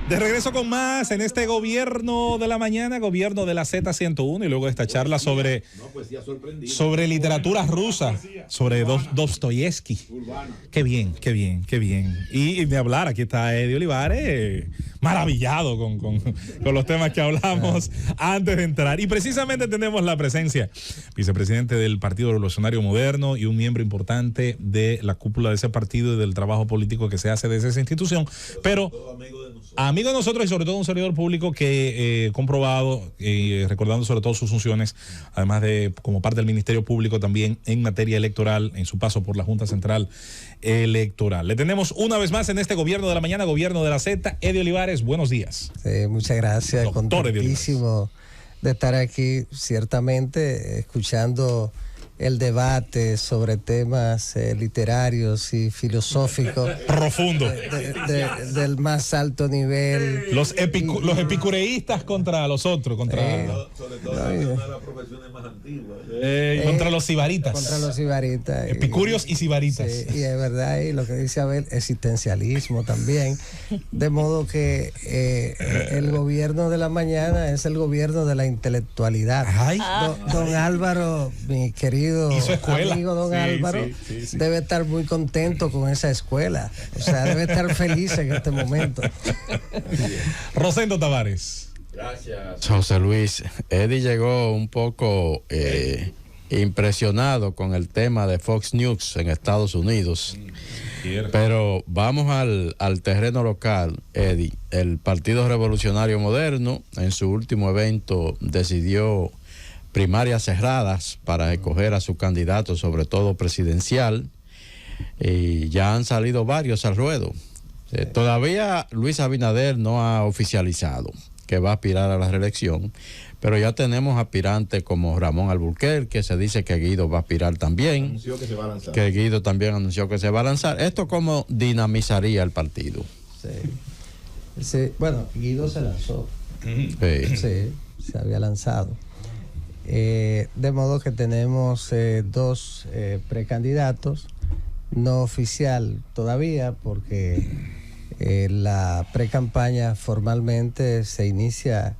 De regreso con más en este gobierno de la mañana, gobierno de la Z101, y luego esta charla sobre literatura rusa, sobre Dostoyevsky. Qué bien, qué bien, qué bien. Y de hablar, aquí está Eddie Olivares, maravillado con los temas que hablamos antes de entrar. Y precisamente tenemos la presencia, vicepresidente del Partido Revolucionario Moderno y un miembro importante de la cúpula de ese partido y del trabajo político que se hace desde esa institución, pero amigo de nosotros y sobre todo un servidor público que comprobado, recordando sobre todo sus funciones, además de como parte del Ministerio Público también en materia electoral, en su paso por la Junta Central Electoral. Le tenemos una vez más en este gobierno de la mañana, gobierno de la Z. Eddie Olivares, buenos días. Muchas gracias, contentísimo de estar aquí, ciertamente escuchando el debate sobre temas literarios y filosóficos profundo del más alto nivel. Los epicureístas contra los otros, contra sobre todo una de las profesiones más antiguas. Contra los sibaritas. Contra los sibaritas. Epicúreos y sibaritas. Sí, y es verdad, y lo que dice Abel, existencialismo también. De modo que el gobierno de la mañana es el gobierno de la intelectualidad. Don Álvaro, mi querido amigo don Álvaro, debe estar muy contento con esa escuela. O sea, debe estar feliz en este momento. Rosendo Tavares. Gracias, José Luis. Eddie llegó un poco impresionado con el tema de Fox News en Estados Unidos. Pero vamos al terreno local, Eddie. El Partido Revolucionario Moderno, en su último evento, decidió primarias cerradas para escoger a su candidato, sobre todo presidencial, y ya han salido varios al ruedo. Todavía Luis Abinader no ha oficializado que va a aspirar a la reelección, pero ya tenemos aspirantes como Ramón Alburquerque, que se dice que Guido va a aspirar también, Anunció que se va a lanzar. que Guido también anunció que se va a lanzar. ¿Esto cómo dinamizaría el partido? Sí, bueno, Guido se lanzó. Sí, se había lanzado. De modo que tenemos dos precandidatos, no oficial todavía, porque la precampaña formalmente se inicia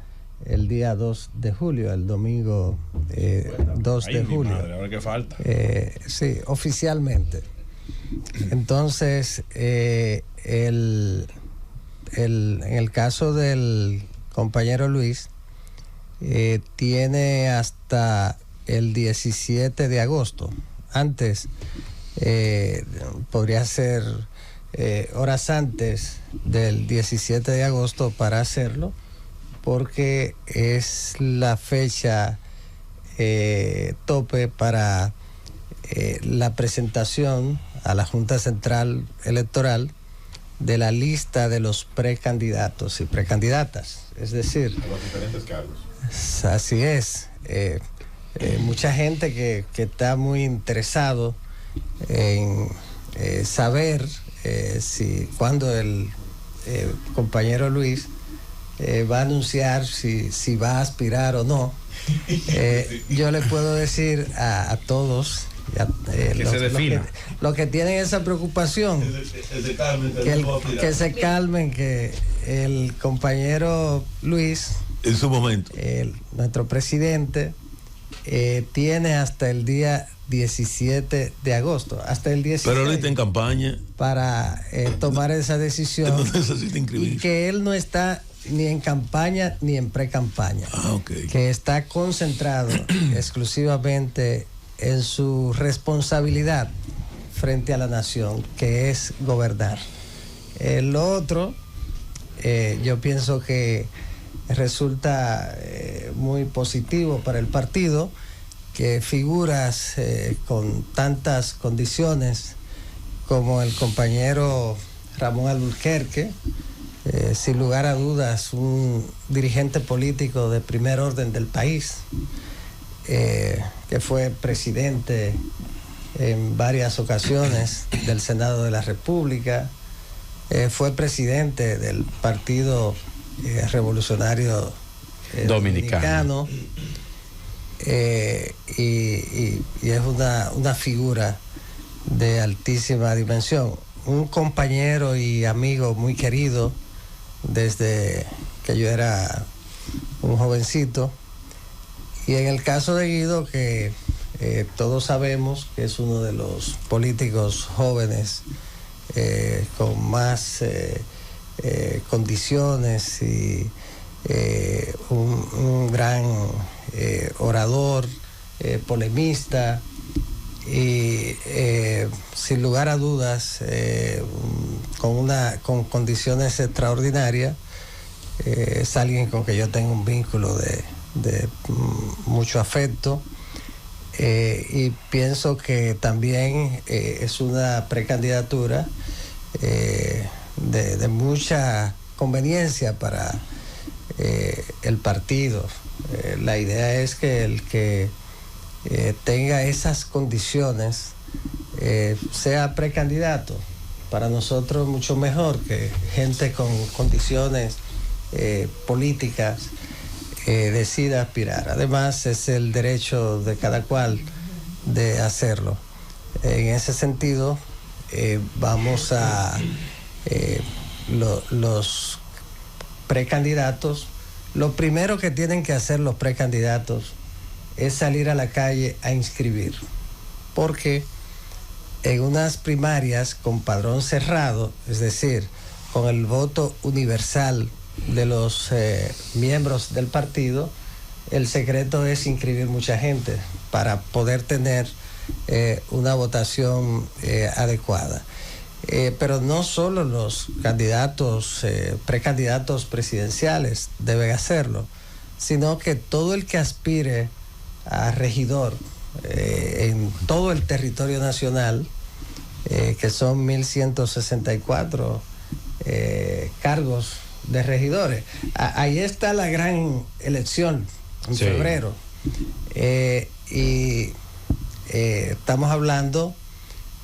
el día 2 de julio, el domingo 2 de julio. Madre, ahora qué falta. Sí, oficialmente. Entonces, en el caso del compañero Luis, tiene hasta el 17 de agosto. Antes, podría ser horas antes del 17 de agosto para hacerlo, porque es la fecha tope para la presentación a la Junta Central Electoral de la lista de los precandidatos y precandidatas. Es decir, A los diferentes cargos. así es. Mucha gente que está muy interesado en saber cuándo el compañero Luis va a anunciar si va a aspirar o no. Yo le puedo decir a todos los que tienen esa preocupación que se calmen, que el compañero Luis, en su momento, nuestro presidente, tiene hasta el día 17 de agosto, hasta el 16. pero ahorita en campaña, para tomar esa decisión. no necesita inscribirse. Y que él no está ni en campaña ni en pre-campaña. Que está concentrado exclusivamente en su responsabilidad frente a la nación, que es gobernar. Lo otro, yo pienso que resulta muy positivo para el partido que figuras con tantas condiciones como el compañero Ramón Alburquerque, sin lugar a dudas un dirigente político de primer orden del país, que fue presidente en varias ocasiones del Senado de la República, fue presidente del Partido Revolucionario Dominicano, y es una figura de altísima dimensión, un compañero y amigo muy querido desde que yo era un jovencito. Y en el caso de Guido, que todos sabemos que es uno de los políticos jóvenes con más condiciones y un gran orador, polemista y sin lugar a dudas con condiciones extraordinarias. Es alguien con que yo tengo un vínculo de mucho afecto, y pienso que también es una precandidatura de mucha conveniencia para el partido. La idea es que el que tenga esas condiciones sea precandidato. Para nosotros mucho mejor que gente con condiciones políticas decida aspirar. Además, es el derecho de cada cual de hacerlo. En ese sentido, vamos a los precandidatos. Lo primero que tienen que hacer los precandidatos es salir a la calle a inscribir, porque en unas primarias con padrón cerrado, es decir, con el voto universal de los miembros del partido, el secreto es inscribir mucha gente para poder tener una votación adecuada. Pero no solo los candidatos, precandidatos presidenciales deben hacerlo, sino que todo el que aspire a regidor en todo el territorio nacional, que son 1.164 cargos de regidores. Ahí está la gran elección en febrero. Y estamos hablando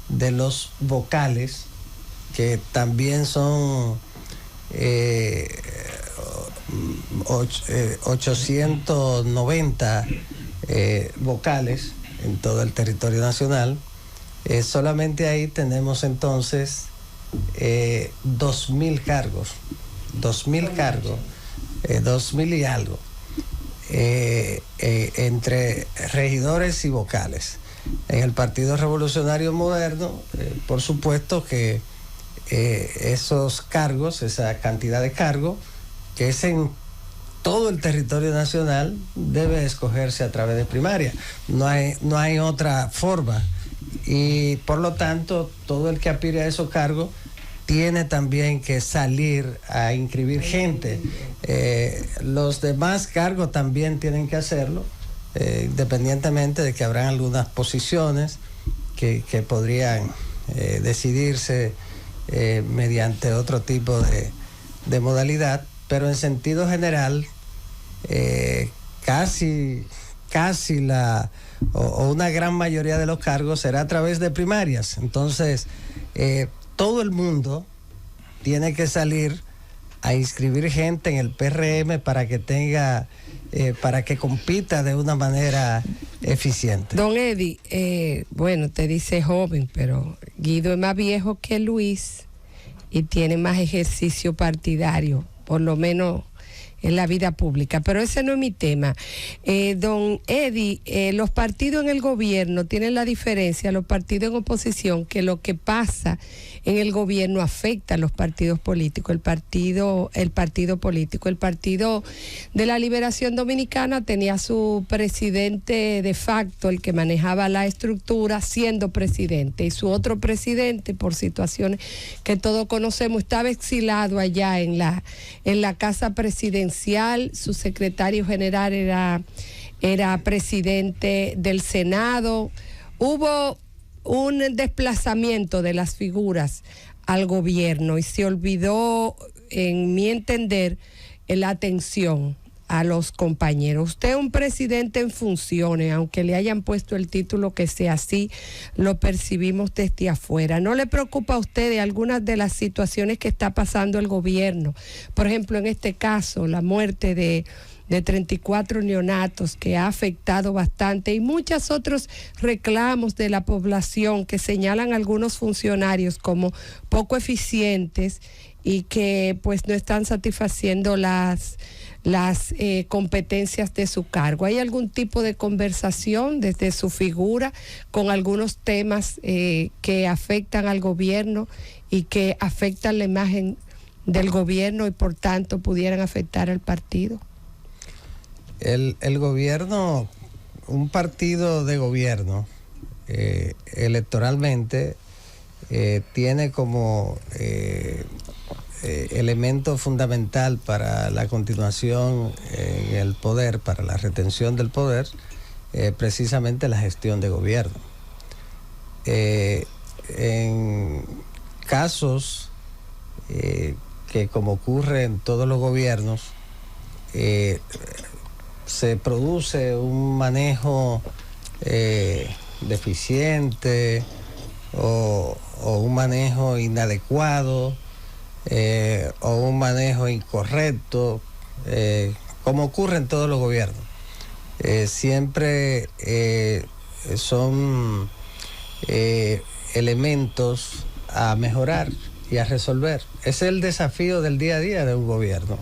de los vocales, que también son 890 vocales en todo el territorio nacional. Solamente ahí tenemos entonces 2.000 cargos, 2.000 y algo, entre regidores y vocales. En el Partido Revolucionario Moderno, por supuesto que esos cargos, esa cantidad de cargos, que es en todo el territorio nacional, debe escogerse a través de primaria. No hay otra forma. Y por lo tanto, todo el que aspire a esos cargos tiene también que salir a inscribir gente. Los demás cargos también tienen que hacerlo, independientemente de que habrán algunas posiciones que podrían decidirse mediante otro tipo de modalidad, pero en sentido general, casi una gran mayoría de los cargos será a través de primarias. Entonces, todo el mundo tiene que salir a inscribir gente en el PRM para que tenga, para que compita de una manera eficiente. Don Eddie, bueno, te dice joven, pero Guido es más viejo que Luis y tiene más ejercicio partidario, por lo menos en la vida pública, pero ese no es mi tema. Don Eddie, los partidos en el gobierno tienen la diferencia, los partidos en oposición, que lo que pasa en el gobierno afecta a los partidos políticos, el partido político. El Partido de la Liberación Dominicana tenía su presidente de facto, el que manejaba la estructura, siendo presidente, y su otro presidente, por situaciones que todos conocemos, estaba exilado allá en la casa presidencial. Su secretario general era presidente del Senado. Hubo un desplazamiento de las figuras al gobierno y se olvidó, en mi entender, la atención a los compañeros. Usted es un presidente en funciones, aunque le hayan puesto el título que sea, así lo percibimos desde afuera. ¿No le preocupa a usted de algunas de las situaciones que está pasando el gobierno? Por ejemplo, en este caso, la muerte de de 34 neonatos que ha afectado bastante y muchos otros reclamos de la población que señalan algunos funcionarios como poco eficientes y que pues no están satisfaciendo las competencias de su cargo. ¿Hay algún tipo de conversación desde su figura con algunos temas que afectan al gobierno y que afectan la imagen del gobierno y por tanto pudieran afectar al partido? El gobierno, un partido de gobierno, electoralmente, tiene como elemento fundamental para la continuación en el poder, para la retención del poder, precisamente la gestión de gobierno. En casos que, como ocurre en todos los gobiernos, se produce un manejo deficiente o un manejo inadecuado, o un manejo incorrecto, como ocurre en todos los gobiernos. Siempre son elementos a mejorar y a resolver. Es el desafío del día a día de un gobierno.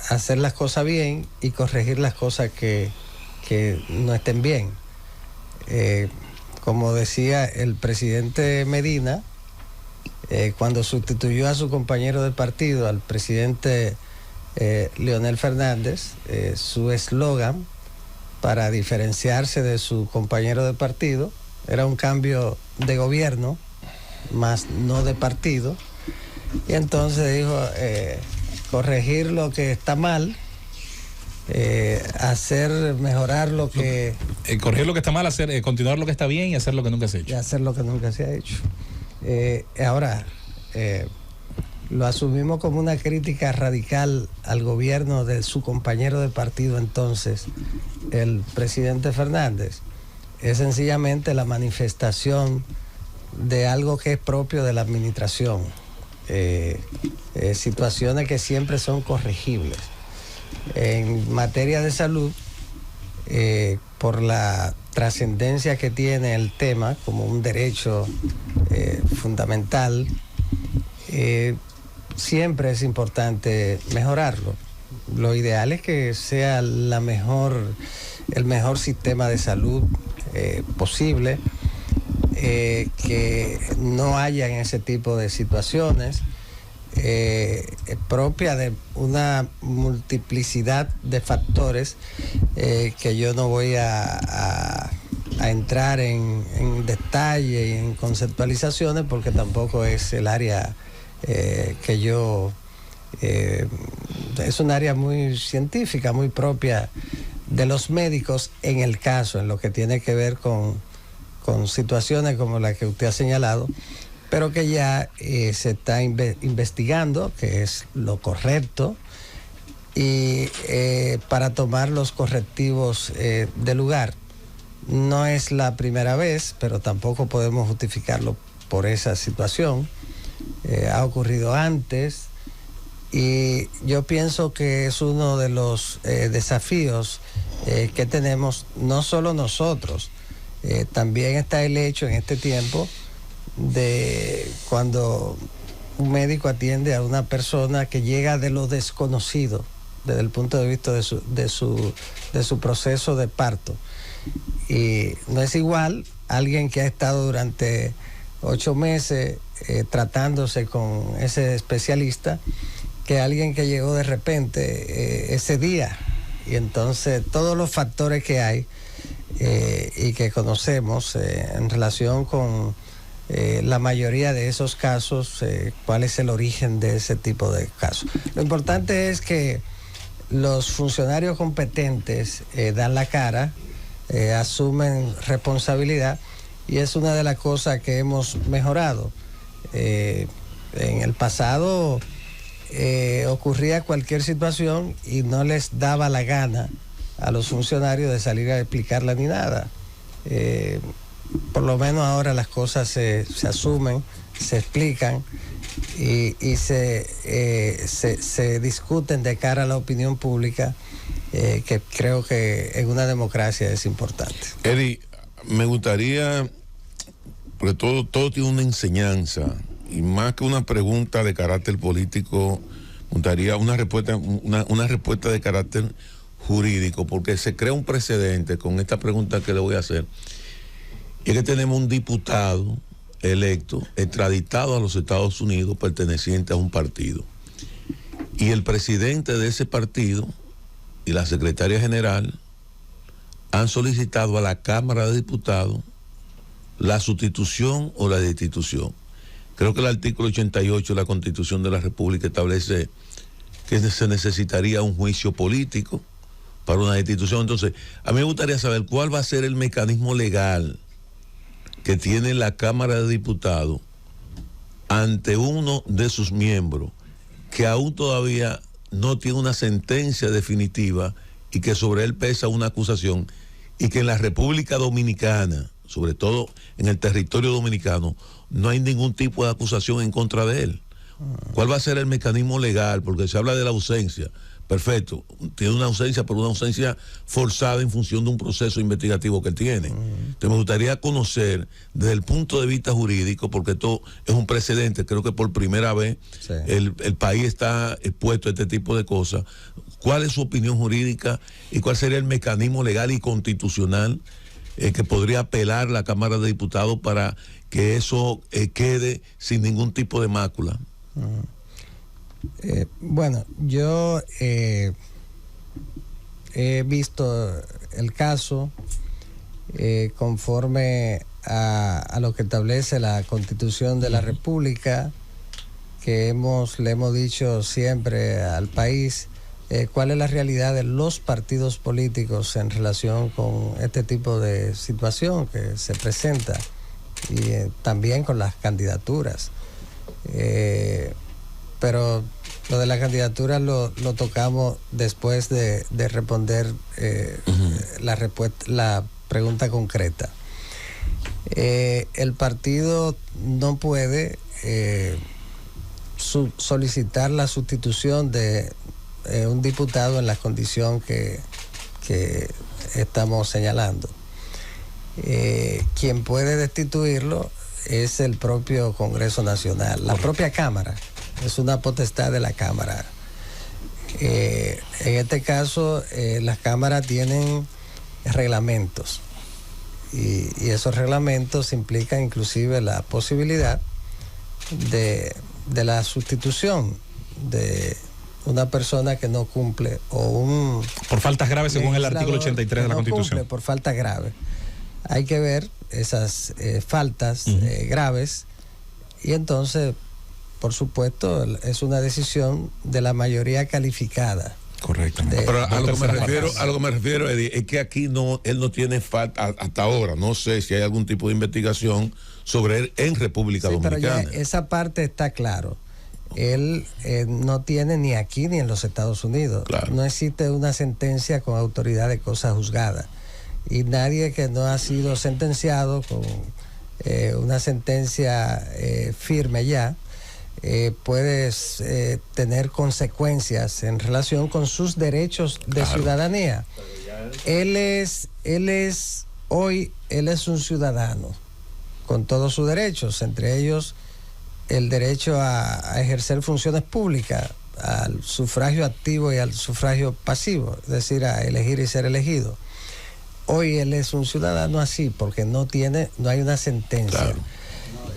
Hacer las cosas bien y corregir las cosas que no estén bien. Como decía el presidente Medina, cuando sustituyó a su compañero de partido, al presidente Leonel Fernández, su eslogan para diferenciarse de su compañero de partido era un cambio de gobierno, más no de partido. Y entonces dijo, corregir lo que está mal, mejorar lo que... corregir lo que está mal, continuar lo que está bien y hacer lo que nunca se ha hecho. Y hacer lo que nunca se ha hecho. Ahora, lo asumimos como una crítica radical al gobierno de su compañero de partido entonces, el presidente Fernández. Es sencillamente la manifestación de algo que es propio de la administración. Situaciones que siempre son corregibles. En materia de salud, por la trascendencia que tiene el tema como un derecho fundamental, siempre es importante mejorarlo. Lo ideal es que sea el mejor sistema de salud posible, que no haya en ese tipo de situaciones propia de una multiplicidad de factores que yo no voy a entrar en detalle y en conceptualizaciones porque tampoco es el área que yo... es un área muy científica, muy propia de los médicos en lo que tiene que ver con situaciones como la que usted ha señalado, pero que ya se está investigando, que es lo correcto, y para tomar los correctivos de lugar. No es la primera vez, pero tampoco podemos justificarlo por esa situación. Ha ocurrido antes y yo pienso que es uno de los desafíos que tenemos, no solo nosotros, también está el hecho en este tiempo de cuando un médico atiende a una persona que llega de lo desconocido desde el punto de vista de su proceso de parto. Y no es igual alguien que ha estado durante 8 meses tratándose con ese especialista que alguien que llegó de repente ese día. Y entonces todos los factores que hay y que conocemos en relación con la mayoría de esos casos, cuál es el origen de ese tipo de casos. Lo importante es que los funcionarios competentes dan la cara, asumen responsabilidad, y es una de las cosas que hemos mejorado. En el pasado ocurría cualquier situación y no les daba la gana a los funcionarios de salir a explicarla ni nada. Por lo menos ahora las cosas se asumen, se explican y se discuten de cara a la opinión pública, que creo que en una democracia es importante. Eddie, me gustaría, porque todo tiene una enseñanza, y más que una pregunta de carácter político, me gustaría una respuesta de carácter jurídico, porque se crea un precedente con esta pregunta que le voy a hacer. Y es que tenemos un diputado electo, extraditado a los Estados Unidos, perteneciente a un partido. Y el presidente de ese partido y la secretaria general han solicitado a la Cámara de Diputados la sustitución o la destitución. Creo que el artículo 88 de la Constitución de la República establece que se necesitaría un juicio político para una destitución. Entonces, a mí me gustaría saber cuál va a ser el mecanismo legal que tiene la Cámara de Diputados ante uno de sus miembros que aún todavía no tiene una sentencia definitiva y que sobre él pesa una acusación, y que en la República Dominicana, sobre todo en el territorio dominicano, no hay ningún tipo de acusación en contra de él. ¿Cuál va a ser el mecanismo legal? Porque se habla de la ausencia. Perfecto, tiene una ausencia, pero una ausencia forzada en función de un proceso investigativo que él tiene. Entonces me gustaría conocer desde el punto de vista jurídico, porque esto es un precedente, creo que por primera vez el país está expuesto a este tipo de cosas. ¿Cuál es su opinión jurídica y cuál sería el mecanismo legal y constitucional que podría apelar la Cámara de Diputados para que eso quede sin ningún tipo de mácula? Bueno, yo he visto el caso conforme a lo que establece la Constitución de la República, que le hemos dicho siempre al país cuál es la realidad de los partidos políticos en relación con este tipo de situación que se presenta, y también con las candidaturas. Pero lo de la candidatura lo tocamos después de responder la pregunta concreta. El partido no puede solicitar la sustitución de un diputado en la condición que estamos señalando. Quien puede destituirlo es el propio Congreso Nacional, la propia Cámara. Es una potestad de la Cámara. En este caso, las cámaras tienen reglamentos, y esos reglamentos implican inclusive la posibilidad de la sustitución de una persona que no cumple, o por faltas graves según el artículo 83 de la Constitución. Cumple por faltas graves. Hay que ver esas faltas graves, y entonces, por supuesto, es una decisión de la mayoría calificada. Correctamente. Pero a lo que me refiero, Eddie, es que aquí él no tiene falta hasta ahora. No sé si hay algún tipo de investigación sobre él en República Dominicana. Pero ya esa parte está claro. Él no tiene ni aquí ni en los Estados Unidos. Claro. No existe una sentencia con autoridad de cosa juzgada. Y nadie que no ha sido sentenciado con una sentencia firme ya, puede tener consecuencias en relación con sus derechos de ciudadanía. Él es un ciudadano con todos sus derechos, entre ellos el derecho a ejercer funciones públicas, al sufragio activo y al sufragio pasivo, es decir, a elegir y ser elegido. Hoy él es un ciudadano así porque no hay una sentencia. Claro.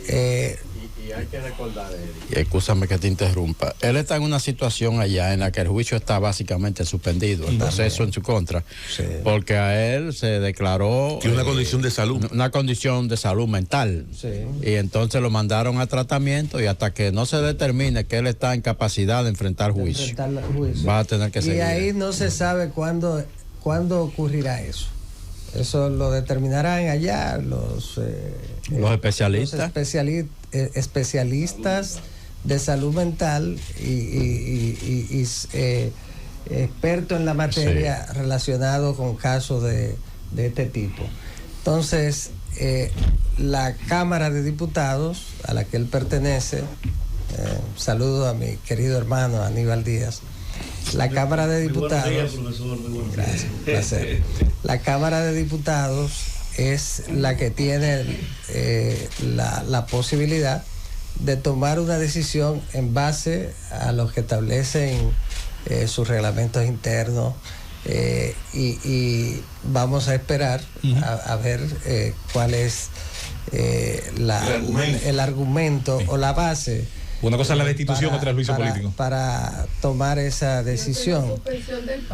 Y hay que recordar, y escúchame que te interrumpa, él está en una situación allá en la que el juicio está básicamente suspendido, el proceso en su contra, porque a él se declaró que una condición de salud, una condición de salud mental, y entonces lo mandaron a tratamiento, y hasta que no se determine que él está en capacidad de enfrentar juicio, va a tener que seguir. Y ahí no se sabe cuándo ocurrirá eso. Eso lo determinarán allá los especialistas. Especialistas de salud mental y expertos en la materia relacionados con casos de este tipo. Entonces, la Cámara de Diputados, a la que él pertenece, Saludo a mi querido hermano Aníbal Díaz. La Cámara de Diputados. Buenos días, profesor. Muy buenos días. Gracias, placer. La Cámara de Diputados es la que tiene la posibilidad de tomar una decisión en base a lo que establecen sus reglamentos internos, y vamos a esperar a ver cuál es el argumento o la base. Una cosa es la destitución, otra es el juicio político. Para tomar esa decisión.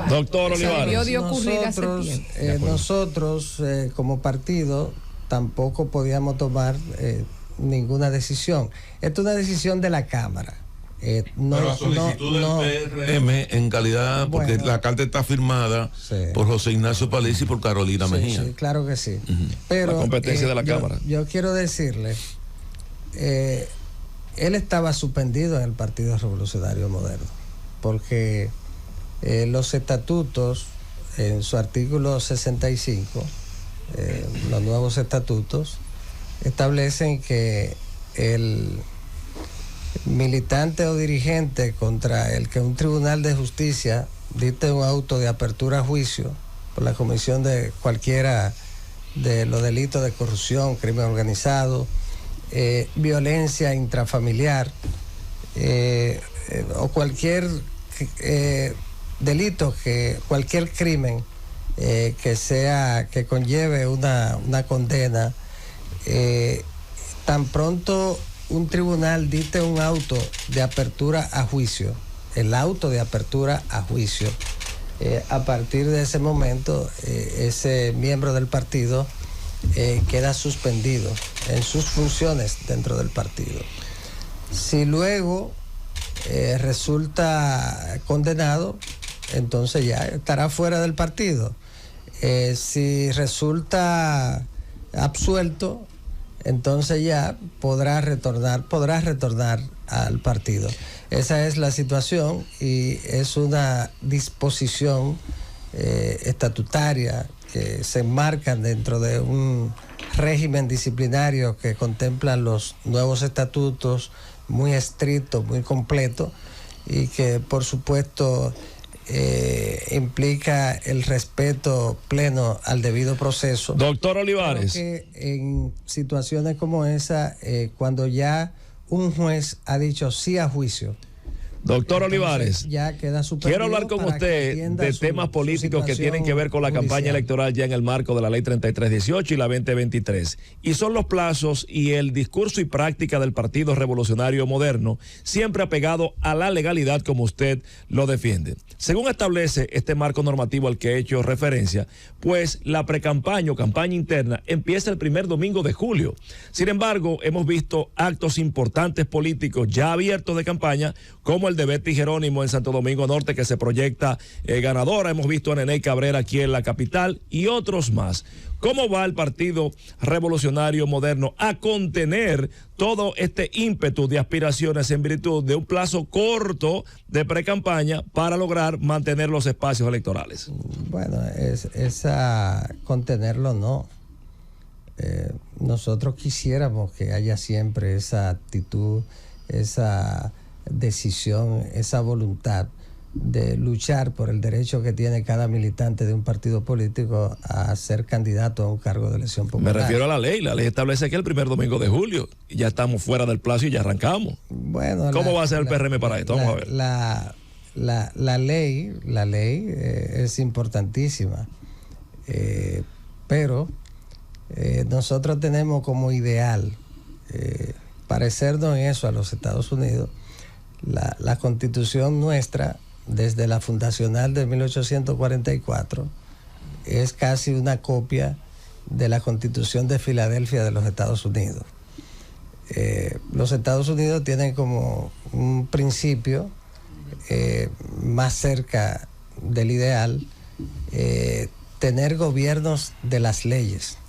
Doctor Olivares. Nosotros como partido tampoco podíamos tomar ninguna decisión. Esta es una decisión de la Cámara. Pero a solicitud del PRM en calidad, porque la carta está firmada por José Ignacio Paliza y por Carolina Mejía. Sí, claro que sí. Pero la competencia de la Cámara. Yo quiero decirle, él estaba suspendido en el Partido Revolucionario Moderno, porque los estatutos, en su artículo 65, los nuevos estatutos, establecen que el militante o dirigente contra el que un tribunal de justicia dicte un auto de apertura a juicio por la comisión de cualquiera de los delitos de corrupción, crimen organizado, violencia intrafamiliar, o cualquier delito, cualquier crimen que conlleve una condena, tan pronto un tribunal dicte un auto de apertura a juicio, el auto de apertura a juicio, a partir de ese momento ese miembro del partido queda suspendido en sus funciones dentro del partido. Si luego resulta condenado, entonces ya estará fuera del partido. Si resulta absuelto, entonces ya podrá retornar al partido. Esa es la situación, y es una disposición estatutaria que se enmarcan dentro de un régimen disciplinario que contemplan los nuevos estatutos, muy estricto, muy completo, y que por supuesto implica el respeto pleno al debido proceso. Doctor Olivares. Creo que en situaciones como esa, cuando ya un juez ha dicho sí a juicio, Doctor Olivares, ya queda quiero hablar con usted de temas políticos que tienen que ver con la campaña electoral ya en el marco de la ley 3318 y la 2023. Y son los plazos y el discurso y práctica del Partido Revolucionario Moderno, siempre apegado a la legalidad como usted lo defiende. Según establece este marco normativo al que he hecho referencia, pues la precampaña o campaña interna empieza el primer domingo de julio. Sin embargo, hemos visto actos importantes políticos ya abiertos de campaña, como el de Betty Jerónimo en Santo Domingo Norte, que se proyecta ganadora. Hemos visto a Nené Cabrera aquí en la capital y otros más. ¿Cómo va el Partido Revolucionario Moderno a contener todo este ímpetu de aspiraciones en virtud de un plazo corto de precampaña para lograr mantener los espacios electorales? Bueno, contenerlo no. Nosotros quisiéramos que haya siempre esa actitud, esa decisión, esa voluntad de luchar por el derecho que tiene cada militante de un partido político a ser candidato a un cargo de elección popular. Me refiero a la ley establece que el primer domingo de julio, y ya estamos fuera del plazo y ya arrancamos. Bueno, ¿cómo va a ser el PRM para esto? Vamos a ver. La ley es importantísima, pero nosotros tenemos como ideal parecernos en eso a los Estados Unidos. La constitución nuestra, desde la fundacional de 1844, es casi una copia de la Constitución de Filadelfia de los Estados Unidos. Los Estados Unidos tienen como un principio más cerca del ideal, tener gobiernos de las leyes.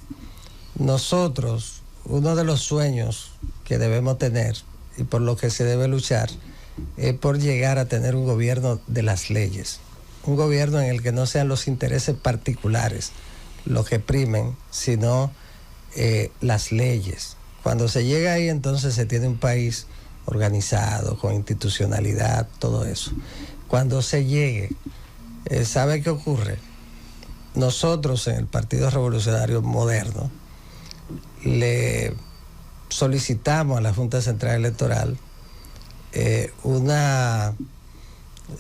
Nosotros, uno de los sueños que debemos tener y por lo que se debe luchar, por llegar a tener un gobierno de las leyes, un gobierno en el que no sean los intereses particulares los que primen, sino las leyes. Cuando se llega ahí, entonces se tiene un país organizado, con institucionalidad, todo eso. Cuando se llegue, ¿sabe qué ocurre? Nosotros en el Partido Revolucionario Moderno le solicitamos a la Junta Central Electoral una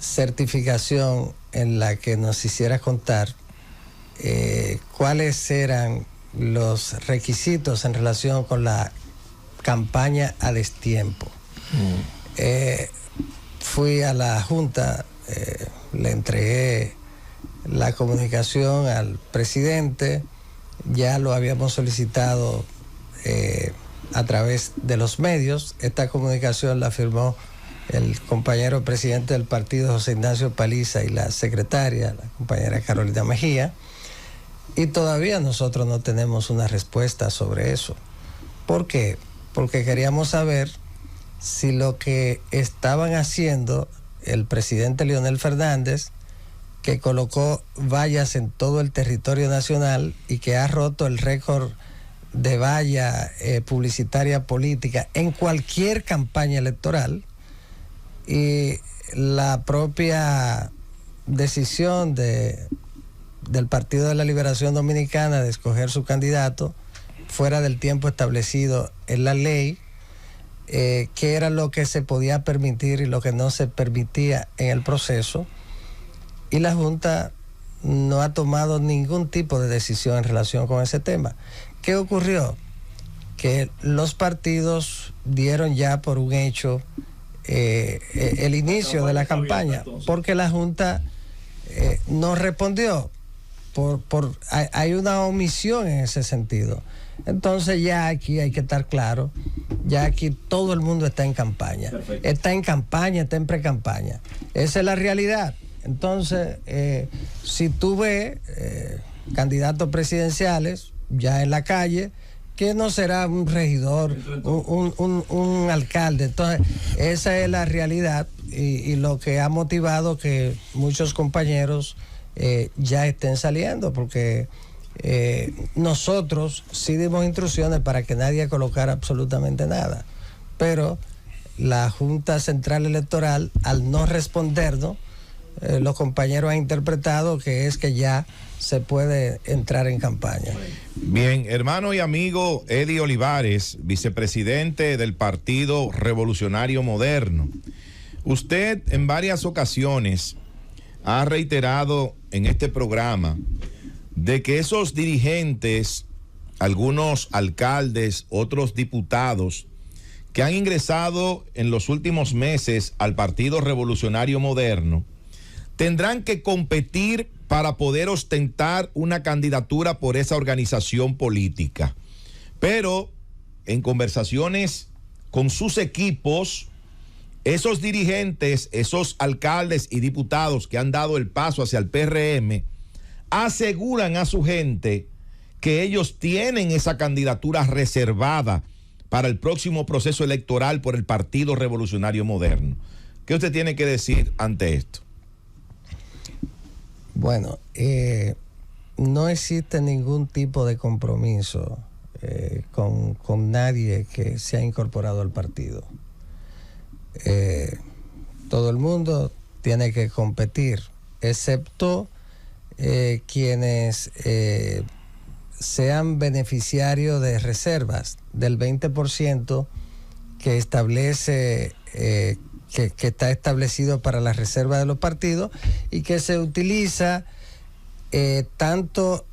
certificación en la que nos hiciera contar cuáles eran los requisitos en relación con la campaña a destiempo. Fui a la Junta, le entregué la comunicación al presidente, ya lo habíamos solicitado a través de los medios. Esta comunicación la firmó el compañero presidente del partido, José Ignacio Paliza, y la secretaria, la compañera Carolina Mejía, y todavía nosotros no tenemos una respuesta sobre eso. ¿Por qué? Porque queríamos saber si lo que estaban haciendo el presidente Leonel Fernández, que colocó vallas en todo el territorio nacional y que ha roto el récord de valla publicitaria política en cualquier campaña electoral, y la propia decisión del Partido de la Liberación Dominicana de escoger su candidato fuera del tiempo establecido en la ley, qué era lo que se podía permitir y lo que no se permitía en el proceso, y la Junta no ha tomado ningún tipo de decisión en relación con ese tema. ¿Qué ocurrió? Que los partidos dieron ya por un hecho el inicio de la campaña, porque la Junta no respondió. Hay una omisión en ese sentido. Entonces ya aquí hay que estar claro, ya aquí todo el mundo está en campaña. Perfecto. Está en campaña, está en pre-campaña. Esa es la realidad. Entonces, si tú ves candidatos presidenciales ya en la calle, que no será un regidor, un alcalde. Entonces, esa es la realidad y lo que ha motivado que muchos compañeros ya estén saliendo, porque nosotros sí dimos instrucciones para que nadie colocara absolutamente nada, pero la Junta Central Electoral, al no respondernos, los compañeros han interpretado que es que ya se puede entrar en campaña. Bien, hermano y amigo Eddie Olivares, vicepresidente del Partido Revolucionario Moderno. Usted en varias ocasiones ha reiterado en este programa de que esos dirigentes, algunos alcaldes, otros diputados, que han ingresado en los últimos meses al Partido Revolucionario Moderno, tendrán que competir para poder ostentar una candidatura por esa organización política. Pero en conversaciones con sus equipos, esos dirigentes, esos alcaldes y diputados que han dado el paso hacia el PRM, aseguran a su gente que ellos tienen esa candidatura reservada para el próximo proceso electoral por el Partido Revolucionario Moderno. ¿Qué usted tiene que decir ante esto? Bueno, no existe ningún tipo de compromiso con nadie que se ha incorporado al partido. Todo el mundo tiene que competir, excepto quienes sean beneficiarios de reservas del 20% que establece que está establecido para la reserva de los partidos y que se utiliza tanto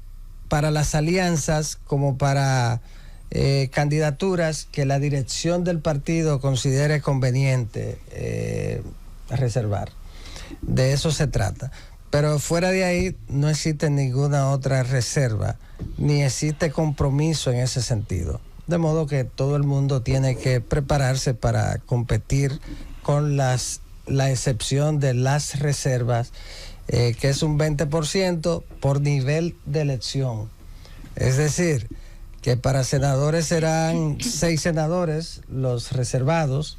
para las alianzas como para candidaturas que la dirección del partido considere conveniente reservar. De eso se trata. Pero fuera de ahí no existe ninguna otra reserva, ni existe compromiso en ese sentido. De modo que todo el mundo tiene que prepararse para competir con la excepción de las reservas, que es un 20% por nivel de elección. Es decir, que para senadores serán 6 senadores los reservados,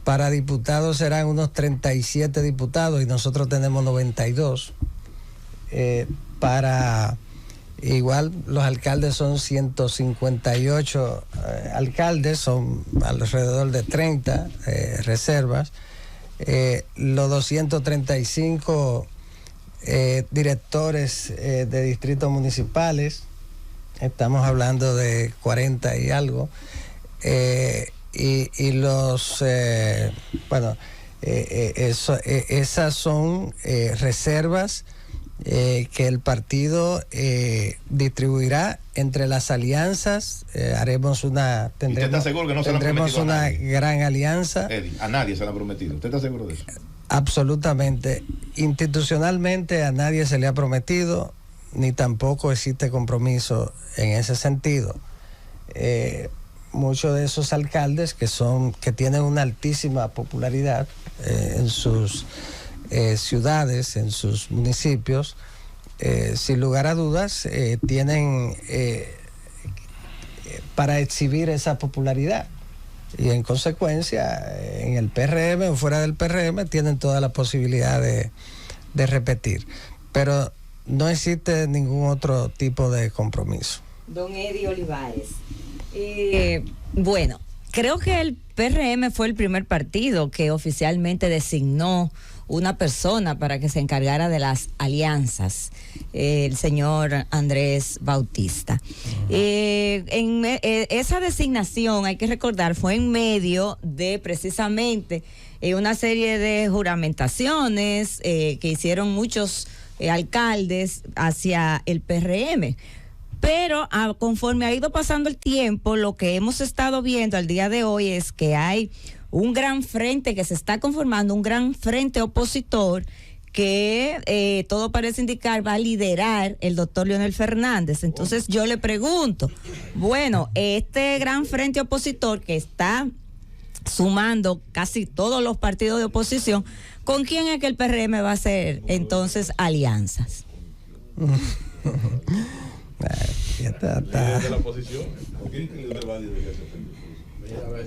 para diputados serán unos 37 diputados y nosotros tenemos 92. Para Igual los alcaldes son 158 alcaldes, son alrededor de 30 reservas. Los 235 directores de distritos municipales, estamos hablando de 40 y algo. Y los, esas son reservas que el partido distribuirá entre las alianzas. Tendremos una gran alianza. Eddie, a nadie se le ha prometido. ¿Usted está seguro de eso? Absolutamente. Institucionalmente a nadie se le ha prometido, ni tampoco existe compromiso en ese sentido. Muchos de esos alcaldes que tienen una altísima popularidad en sus ciudades, en sus municipios, sin lugar a dudas, tienen para exhibir esa popularidad. Y en consecuencia, en el PRM o fuera del PRM, tienen toda la posibilidad de repetir. Pero no existe ningún otro tipo de compromiso. Don Eddie Olivares. Bueno, creo que el PRM fue el primer partido que oficialmente designó una persona para que se encargara de las alianzas, el señor Andrés Bautista. Esa designación, hay que recordar, fue en medio de precisamente una serie de juramentaciones que hicieron muchos alcaldes hacia el PRM. Pero conforme ha ido pasando el tiempo, lo que hemos estado viendo al día de hoy es que hay un gran frente que se está conformando, un gran frente opositor que todo parece indicar va a liderar el doctor Leonel Fernández. Entonces yo le pregunto, bueno, este gran frente opositor que está sumando casi todos los partidos de oposición, ¿con quién es que el PRM va a hacer entonces alianzas?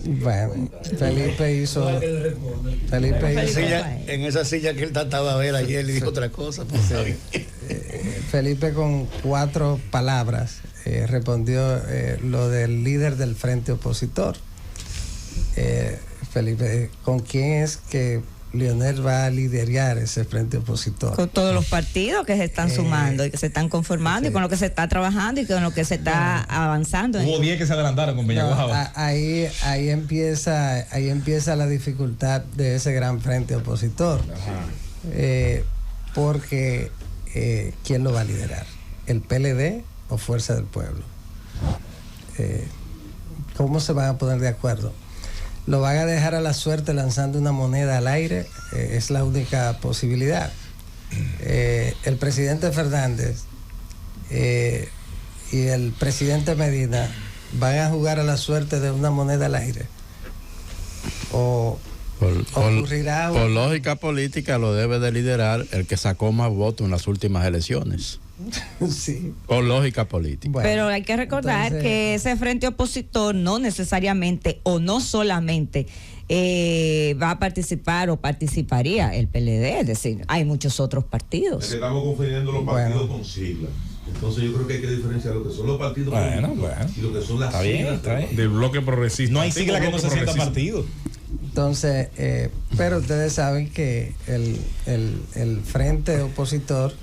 Bueno, Felipe hizo en esa silla que él trataba de ver ayer y dijo otra cosa. Pues, Felipe con 4 palabras respondió lo del líder del frente opositor. Felipe, ¿con quién es que Leonel va a liderar ese frente opositor? Con todos los partidos que se están sumando y que se están conformando, y con lo que se está trabajando y con lo que se está avanzando. Hubo 10 que se adelantaron con Peñaguaba. Ahí empieza la dificultad de ese gran frente opositor. Porque ¿quién lo va a liderar? ¿El PLD o Fuerza del Pueblo? ¿Cómo se van a poner de acuerdo? ¿Lo van a dejar a la suerte lanzando una moneda al aire? Es la única posibilidad. El presidente Fernández y el presidente Medina van a jugar a la suerte de una moneda al aire. O ocurrirá por lógica política lo debe de liderar el que sacó más votos en las últimas elecciones. Sí. Por lógica política. Bueno, pero hay que recordar que ese frente opositor no necesariamente o no solamente va a participar o participaría el PLD, es decir, hay muchos otros partidos. Estamos confundiendo los partidos con siglas. Entonces yo creo que hay que diferenciar lo que son los partidos y lo que son las siglas del bloque progresista. No hay sigla que no se sienta partido. Entonces, pero ustedes saben que el frente opositor,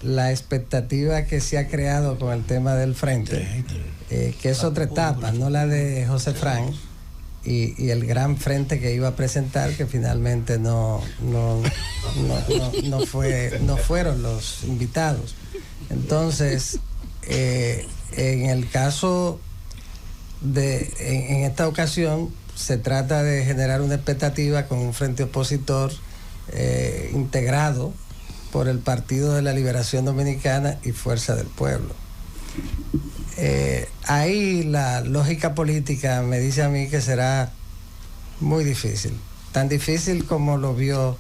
la expectativa que se ha creado con el tema del frente, que es otra etapa, no la de José Frank y el gran frente que iba a presentar, que finalmente no fueron los invitados. Entonces, en el caso en esta ocasión se trata de generar una expectativa con un frente opositor integrado por el Partido de la Liberación Dominicana y Fuerza del Pueblo. Ahí la lógica política me dice a mí que será muy difícil, tan difícil como lo vio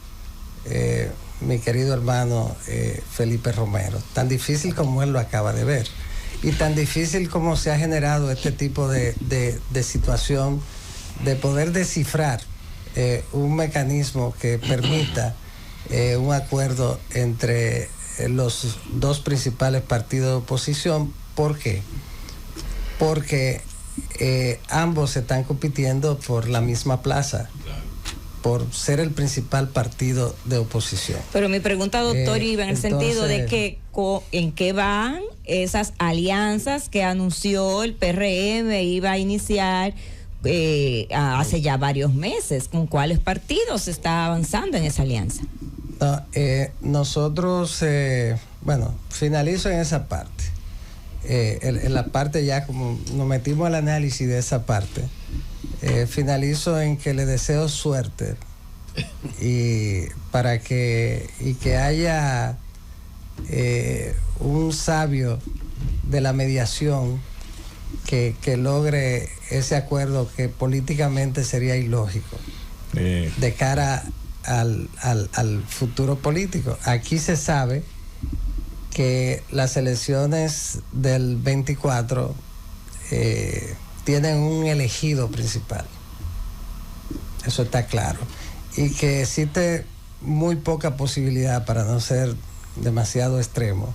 mi querido hermano Felipe Romero, tan difícil como él lo acaba de ver, y tan difícil como se ha generado este tipo de situación de poder descifrar un mecanismo que permita un acuerdo entre los dos principales partidos de oposición. ¿Por qué? Porque ambos están compitiendo por la misma plaza, por ser el principal partido de oposición. Pero mi pregunta, doctor, iba en el sentido de que en qué van esas alianzas que anunció el PRM iba a iniciar hace ya varios meses. ¿Con cuáles partidos se está avanzando en esa alianza? No, nosotros, finalizo en esa parte. En la parte ya como nos metimos al análisis de esa parte, finalizo en que le deseo suerte y que haya un sabio de la mediación que logre ese acuerdo que políticamente sería ilógico de cara al futuro político. Aquí se sabe que las elecciones del 24 tienen un elegido principal. Eso está claro. Y que existe muy poca posibilidad, para no ser demasiado extremo,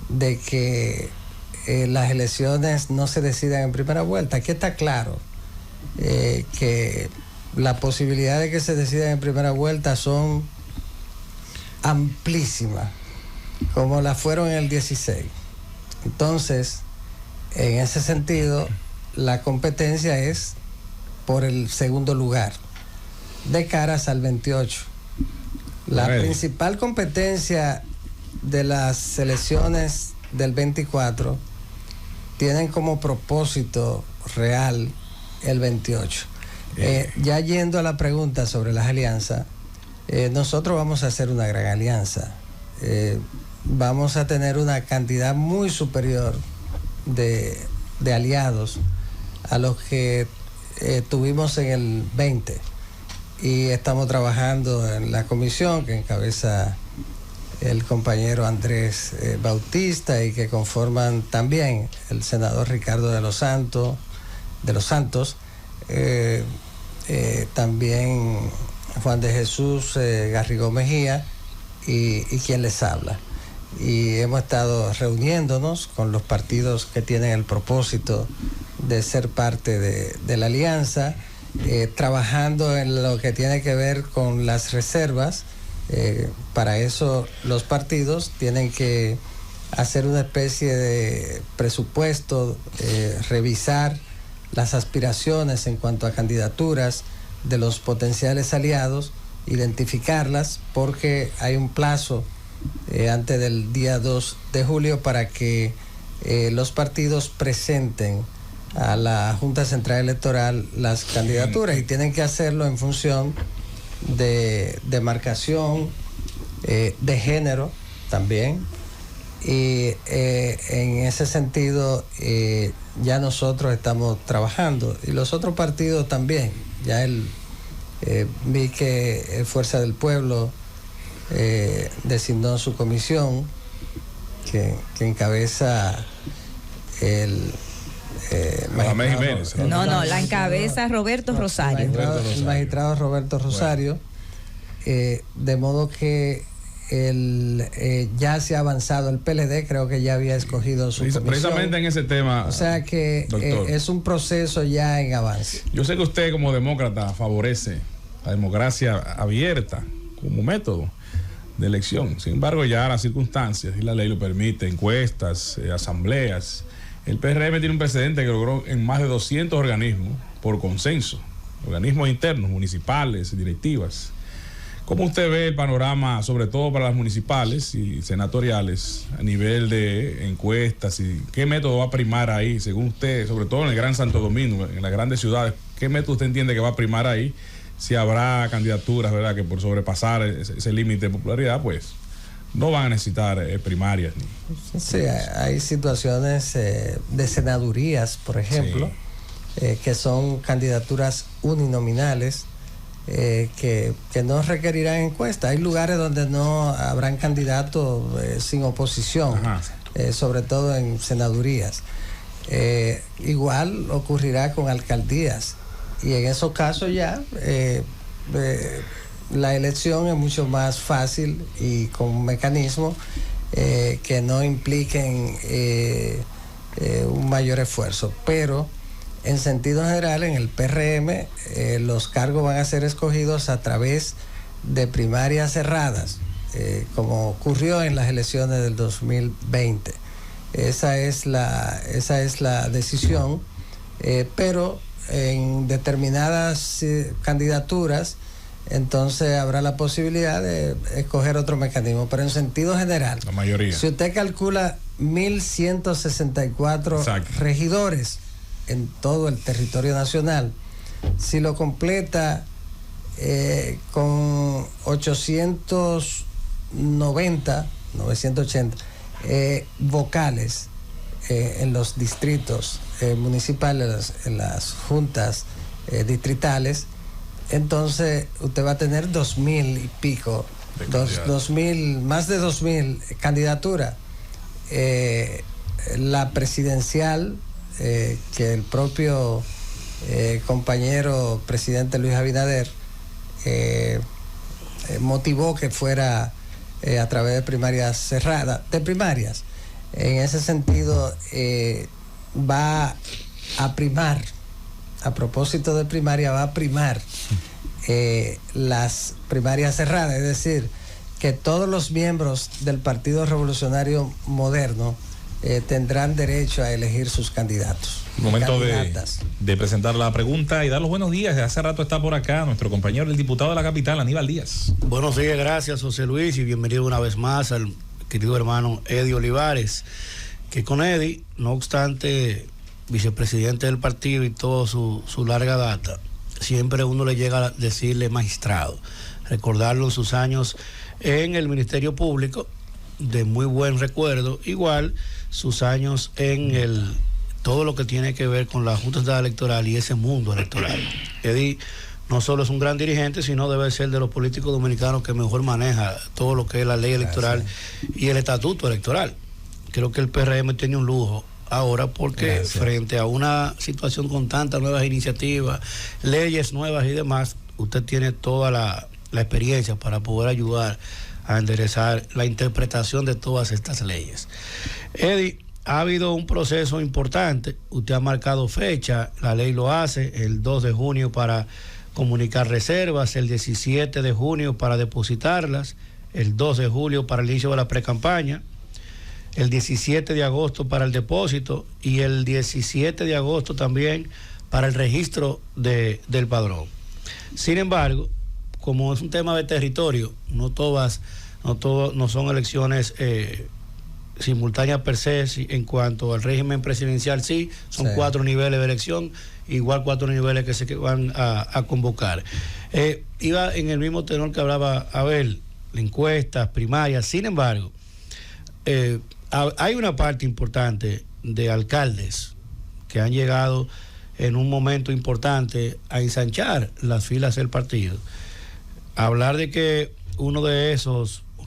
de que las elecciones no se decidan en primera vuelta. Aquí está claro que la posibilidad de que se decidan en primera vuelta son amplísimas, como la fueron en el 16. Entonces, en ese sentido, la competencia es por el segundo lugar, de caras al 28. La principal competencia de las elecciones del 24 tienen como propósito real el 28. Ya yendo a la pregunta sobre las alianzas, nosotros vamos a hacer una gran alianza. Vamos a tener una cantidad muy superior de aliados a los que tuvimos en el 20, y estamos trabajando en la comisión que encabeza el compañero Andrés Bautista y que conforman también el senador Ricardo de los Santos, también Juan de Jesús Garrigó Mejía y quien les habla. Y hemos estado reuniéndonos con los partidos que tienen el propósito de ser parte de la alianza, trabajando en lo que tiene que ver con las reservas. Para eso los partidos tienen que hacer una especie de presupuesto, revisar las aspiraciones en cuanto a candidaturas de los potenciales aliados, identificarlas, porque hay un plazo antes del día 2 de julio para que los partidos presenten a la Junta Central Electoral las candidaturas, y tienen que hacerlo en función de demarcación, de género también, y en ese sentido ya nosotros estamos trabajando, y los otros partidos también. Ya vi que Fuerza del Pueblo designó su comisión que encabeza el Jiménez. La encabeza Roberto Rosario. El magistrado Roberto Rosario. De modo que ya se ha avanzado. El PLD creo que ya había escogido su comisión. Precisamente en ese tema. O sea que es un proceso ya en avance. Yo sé que usted como demócrata favorece la democracia abierta como método de elección. Sin embargo, ya las circunstancias y la ley lo permite, encuestas, asambleas. El PRM tiene un precedente que logró en más de 200 organismos por consenso, organismos internos, municipales, directivas. ¿Cómo usted ve el panorama, sobre todo para las municipales y senatoriales, a nivel de encuestas, y qué método va a primar ahí, según usted, sobre todo en el Gran Santo Domingo, en las grandes ciudades? ¿Qué método usted entiende que va a primar ahí? Si habrá candidaturas, ¿verdad?, que por sobrepasar ese límite de popularidad, pues no van a necesitar primarias. Sí, hay situaciones de senadurías, por ejemplo, que son candidaturas uninominales, que no requerirán encuesta. Hay lugares donde no habrán candidatos sin oposición, sobre todo en senadurías. Igual ocurrirá con alcaldías, y en esos casos ya la elección es mucho más fácil y con un mecanismo que no impliquen un mayor esfuerzo. Pero en sentido general, en el PRM, los cargos van a ser escogidos a través de primarias cerradas, como ocurrió en las elecciones del 2020. Esa es la decisión, pero en determinadas candidaturas, entonces habrá la posibilidad de escoger otro mecanismo. Pero en sentido general, la mayoría. Si usted calcula 1.164 Exacto. regidores en todo el territorio nacional, si lo completa con 980 vocales en los distritos municipales, en las juntas distritales, entonces usted va a tener 2.000 y pico, más de 2.000 candidaturas. La presidencial, que el propio compañero presidente Luis Abinader motivó que fuera a través de primarias cerradas, en ese sentido va a primar, a propósito de primaria, va a primar las primarias cerradas, es decir, que todos los miembros del Partido Revolucionario Moderno tendrán derecho a elegir sus candidatos. Momento de presentar la pregunta y dar los buenos días. Hace rato está por acá nuestro compañero, el diputado de la capital, Aníbal Díaz. Buenos días, gracias José Luis, y bienvenido una vez más al querido hermano Eddie Olivares, que con Eddie, no obstante vicepresidente del partido y toda su larga data, siempre uno le llega a decirle magistrado, recordarlo en sus años en el Ministerio Público, de muy buen recuerdo, igual sus años en todo lo que tiene que ver con la Junta Electoral y ese mundo electoral. Eddie no solo es un gran dirigente, sino debe ser de los políticos dominicanos que mejor maneja todo lo que es la ley electoral y el estatuto electoral. Creo que el PRM tiene un lujo ahora porque frente a una situación con tantas nuevas iniciativas, leyes nuevas y demás, usted tiene toda la experiencia para poder ayudar a enderezar la interpretación de todas estas leyes. Eddie, ha habido un proceso importante, usted ha marcado fecha, la ley lo hace, el 2 de junio para comunicar reservas, el 17 de junio para depositarlas, el 2 de julio para el inicio de la precampaña, el 17 de agosto para el depósito y el 17 de agosto también para el registro del padrón. Sin embargo, como es un tema de territorio, no son elecciones simultáneas per se. En cuanto al régimen presidencial, sí, son 4 niveles de elección, igual 4 niveles que se van a convocar. Iba en el mismo tenor que hablaba Abel, encuestas, primarias. Sin embargo, hay una parte importante de alcaldes que han llegado en un momento importante a ensanchar las filas del partido. Hablar de que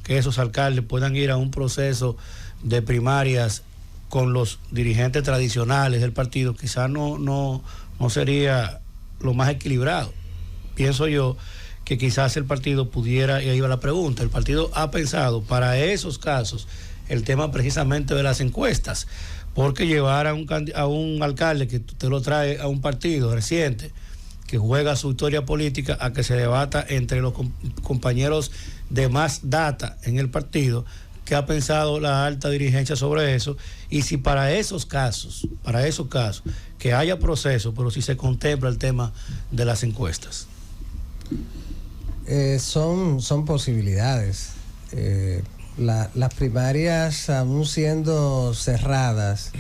esos alcaldes puedan ir a un proceso de primarias con los dirigentes tradicionales del partido, quizás no sería lo más equilibrado. Pienso yo que quizás el partido pudiera, y ahí va la pregunta, el partido ha pensado para esos casos el tema precisamente de las encuestas, porque llevar a un alcalde que usted lo trae a un partido reciente, que juega su historia política, a que se debata entre los compañeros de más data en el partido, ¿qué ha pensado la alta dirigencia sobre eso? Y si para esos casos, que haya proceso, pero si se contempla el tema de las encuestas. Son posibilidades. Las primarias, aún siendo cerradas,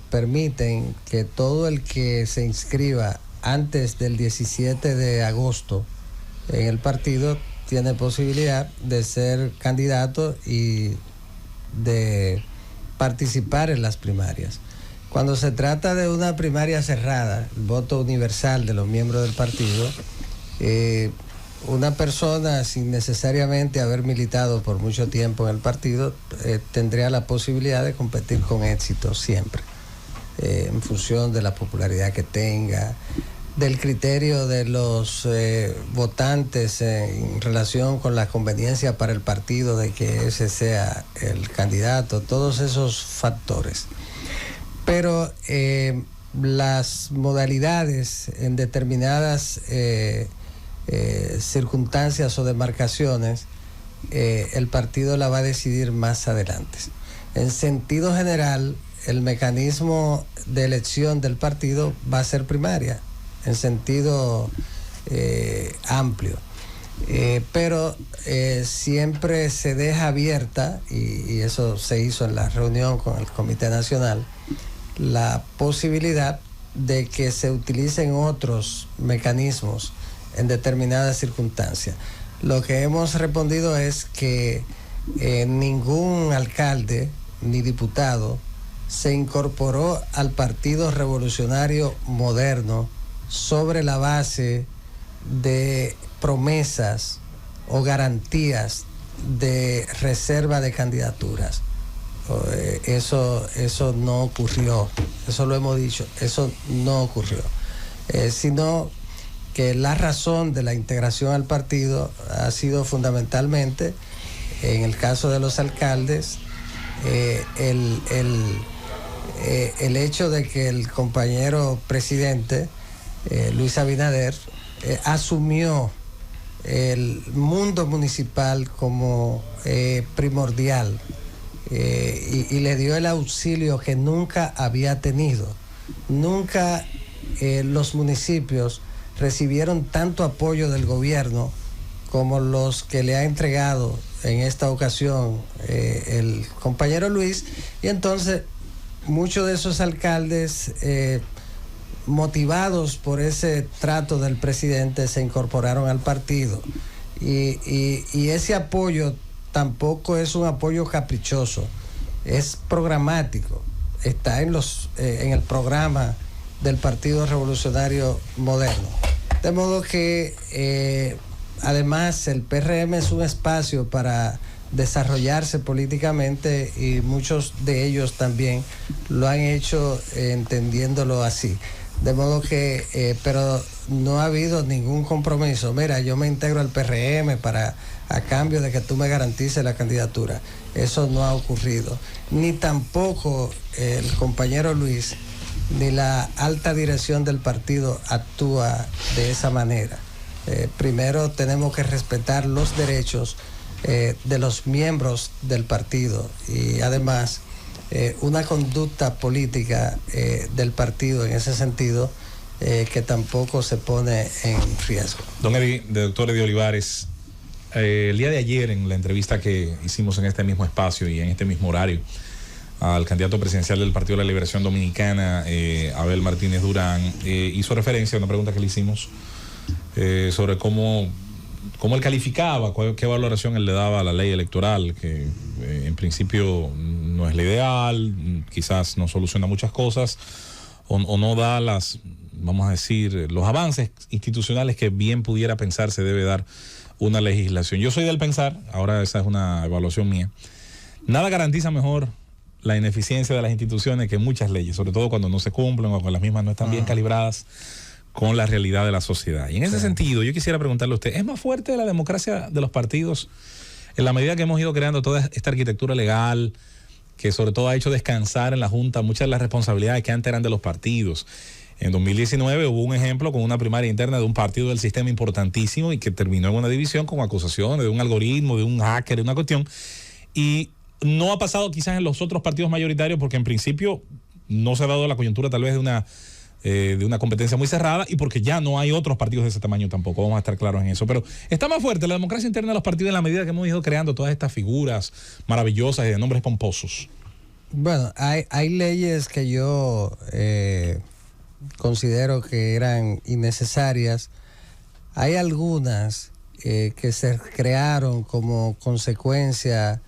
permiten que todo el que se inscriba antes del 17 de agosto en el partido tiene posibilidad de ser candidato y de participar en las primarias. Cuando se trata de una primaria cerrada, el voto universal de los miembros del partido, una persona sin necesariamente haber militado por mucho tiempo en el partido tendría la posibilidad de competir con éxito siempre, en función de la popularidad que tenga. del criterio de los votantes en relación con la conveniencia para el partido de que ese sea el candidato, todos esos factores. Pero las modalidades en determinadas circunstancias o demarcaciones, el partido la va a decidir más adelante. En sentido general, el mecanismo de elección del partido va a ser primaria, en sentido amplio. Pero siempre se deja abierta, y eso se hizo en la reunión con el Comité Nacional, la posibilidad de que se utilicen otros mecanismos en determinadas circunstancias. Lo que hemos respondido es que ningún alcalde ni diputado se incorporó al Partido Revolucionario Moderno sobre la base de promesas o garantías de reserva de candidaturas. Eso no ocurrió, eso lo hemos dicho, eso no ocurrió, sino que la razón de la integración al partido ha sido fundamentalmente, en el caso de los alcaldes, el hecho de que el compañero presidente Luis Abinader asumió el mundo municipal como primordial y le dio el auxilio que nunca había tenido. Nunca los municipios recibieron tanto apoyo del gobierno como los que le ha entregado en esta ocasión el compañero Luis, y entonces muchos de esos alcaldes motivados por ese trato del presidente se incorporaron al partido, y ese apoyo tampoco es un apoyo caprichoso, es programático, está en el programa del Partido Revolucionario Moderno. De modo que además el PRM es un espacio para desarrollarse políticamente, y muchos de ellos también lo han hecho entendiéndolo así. De modo que, pero no ha habido ningún compromiso. Mira, yo me integro al PRM a cambio de que tú me garantices la candidatura. Eso no ha ocurrido. Ni tampoco el compañero Luis ni la alta dirección del partido actúa de esa manera. Primero tenemos que respetar los derechos de los miembros del partido, y además una conducta política del partido en ese sentido que tampoco se pone en riesgo. Doctor Eddie Olivares, el día de ayer, en la entrevista que hicimos en este mismo espacio y en este mismo horario al candidato presidencial del Partido de la Liberación Dominicana, Abel Martínez Durán, hizo referencia a una pregunta que le hicimos sobre cómo él calificaba, qué valoración él le daba a la ley electoral, que en principio no es la ideal, quizás no soluciona muchas cosas, o no da vamos a decir, los avances institucionales que bien pudiera pensar se debe dar una legislación. Yo soy del pensar, ahora esa es una evaluación mía, nada garantiza mejor la ineficiencia de las instituciones que muchas leyes, sobre todo cuando no se cumplen o cuando las mismas no están bien calibradas con la realidad de la sociedad. Y en ese sentido, yo quisiera preguntarle a usted, ¿es más fuerte la democracia de los partidos en la medida que hemos ido creando toda esta arquitectura legal, que sobre todo ha hecho descansar en la Junta muchas de las responsabilidades que antes eran de los partidos? En 2019 hubo un ejemplo con una primaria interna de un partido del sistema importantísimo y que terminó en una división con acusaciones de un algoritmo, de un hacker, de una cuestión, y no ha pasado quizás en los otros partidos mayoritarios porque en principio no se ha dado la coyuntura tal vez de una competencia muy cerrada, y porque ya no hay otros partidos de ese tamaño tampoco, vamos a estar claros en eso. Pero está más fuerte la democracia interna de los partidos en la medida que hemos ido creando todas estas figuras maravillosas y de nombres pomposos. Bueno, hay leyes que yo considero que eran innecesarias. Hay algunas que se crearon como consecuencia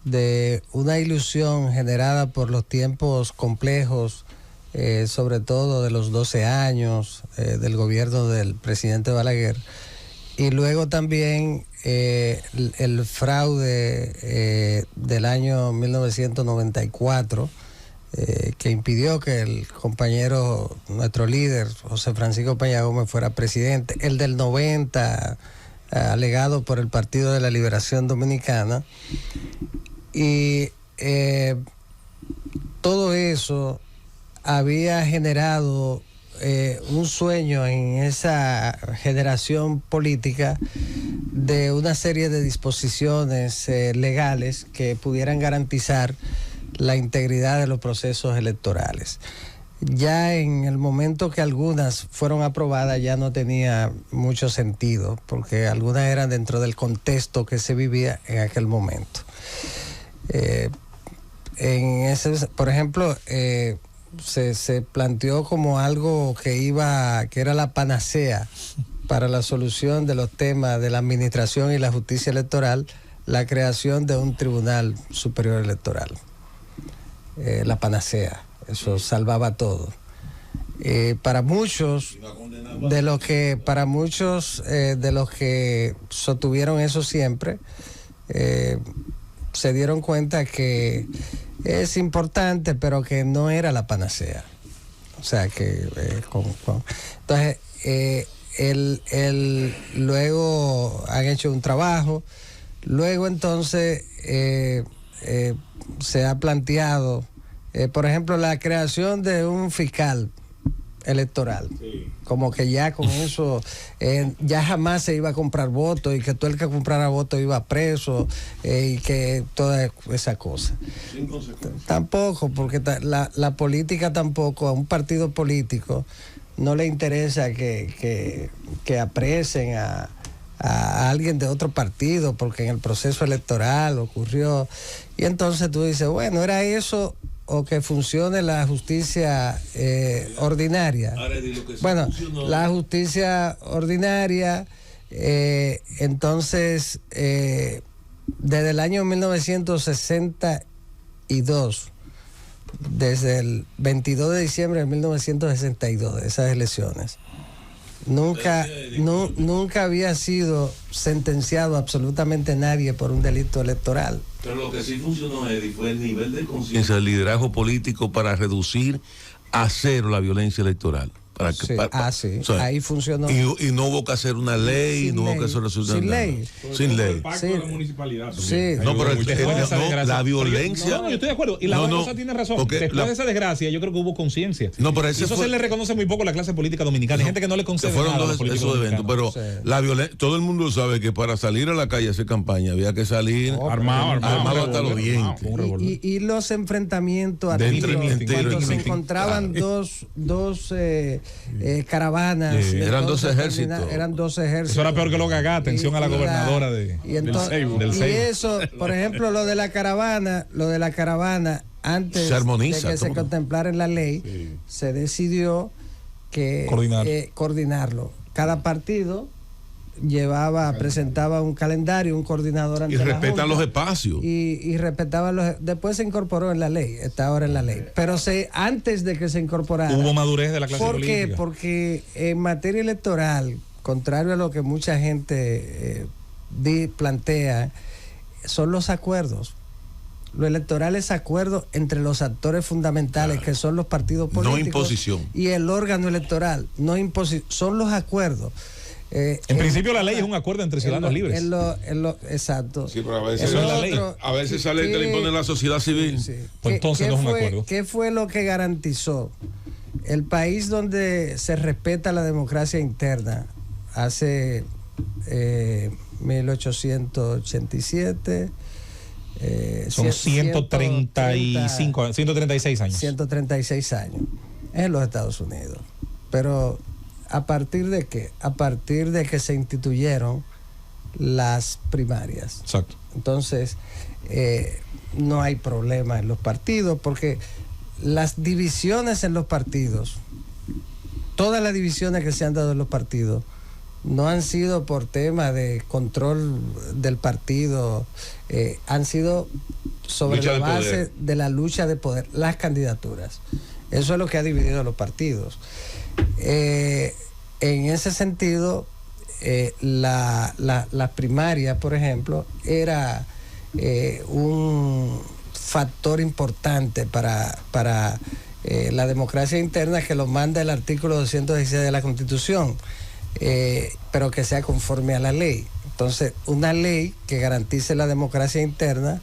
de una ilusión generada por los tiempos complejos, sobre todo de los 12 años del gobierno del presidente Balaguer, y luego también el fraude del año 1994, que impidió que el compañero, nuestro líder, José Francisco Peña Gómez, fuera presidente, el del 90, alegado por el Partido de la Liberación Dominicana, y todo eso había generado un sueño en esa generación política de una serie de disposiciones legales que pudieran garantizar la integridad de los procesos electorales. Ya en el momento que algunas fueron aprobadas ya no tenía mucho sentido, porque algunas eran dentro del contexto que se vivía en aquel momento. Por ejemplo, se planteó como algo que era la panacea para la solución de los temas de la administración y la justicia electoral, la creación de un Tribunal Superior Electoral. La panacea, eso salvaba todo. Para muchos de los que sostuvieron eso siempre, se dieron cuenta que es importante, pero que no era la panacea. O sea que entonces luego han hecho un trabajo, luego entonces se ha planteado, por ejemplo, la creación de un fiscal electoral. Sí. Como que ya con eso ya jamás se iba a comprar votos y que todo el que comprara votos iba preso y que toda esa cosa. Sin consecuencias. Tampoco, porque la política tampoco, a un partido político no le interesa que apresen a alguien de otro partido porque en el proceso electoral ocurrió. Y entonces tú dices, bueno, ¿era eso o que funcione la justicia ordinaria? Bueno, la justicia ordinaria, entonces, desde el año 1962, desde el 22 de diciembre de 1962, de esas elecciones, nunca había sido sentenciado absolutamente nadie por un delito electoral. Pero lo que sí funcionó, Eddie, fue el nivel de conciencia del liderazgo político para reducir a cero la violencia electoral. Sí. Ahí funcionó. Y no hubo que hacer una ley, no hubo que hacer sin ley. Sin ley. El pacto de la municipalidad. Sí. No, pero la violencia. No, yo estoy de acuerdo. Y la cosa tiene razón. Después de esa desgracia, yo creo que hubo conciencia. No, pero eso se le reconoce muy poco a la clase política dominicana. Hay gente que no le concede fueron nada esos eventos, pero la violencia, todo el mundo sabe que para salir a la calle a hacer campaña había que salir armado hasta los dientes. Y los enfrentamientos cuando se encontraban dos caravanas. Eran dos ejércitos. Eso era peor que lo que acá. Atención a la gobernadora del Seibo. Y eso, por ejemplo, lo de la caravana, antes de que se contemplara en la ley, se decidió que coordinarlo. Cada partido presentaba un calendario, un coordinador ante y respetan los espacios y respetaban después se incorporó en la ley, está ahora en la ley, pero antes de que se incorporara hubo madurez de la clase política. ¿Por qué? Porque en materia electoral, contrario a lo que mucha gente plantea, son los acuerdos. Lo electoral es acuerdo entre los actores fundamentales, que son los partidos políticos, no imposición, y el órgano electoral, no imposición, son los acuerdos. En principio la ley es un acuerdo entre ciudadanos libres. Exacto. Sí, pero a veces sale que le impone la sociedad civil. Sí. Pues entonces no es un acuerdo. ¿Qué fue lo que garantizó? El país donde se respeta la democracia interna hace 1887. Son 136 años. 136 años en los Estados Unidos. Pero ¿a partir de qué? A partir de que se instituyeron las primarias. Exacto. Entonces, no hay problema en los partidos, porque las divisiones en los partidos, todas las divisiones que se han dado en los partidos, no han sido por tema de control del partido, han sido sobre la base de la lucha de poder, las candidaturas. Eso es lo que ha dividido a los partidos. En ese sentido, la primaria, por ejemplo, factor importante para la democracia interna, que lo manda el artículo 216 de la Constitución, pero que sea conforme a la ley. Entonces, una ley que garantice la democracia interna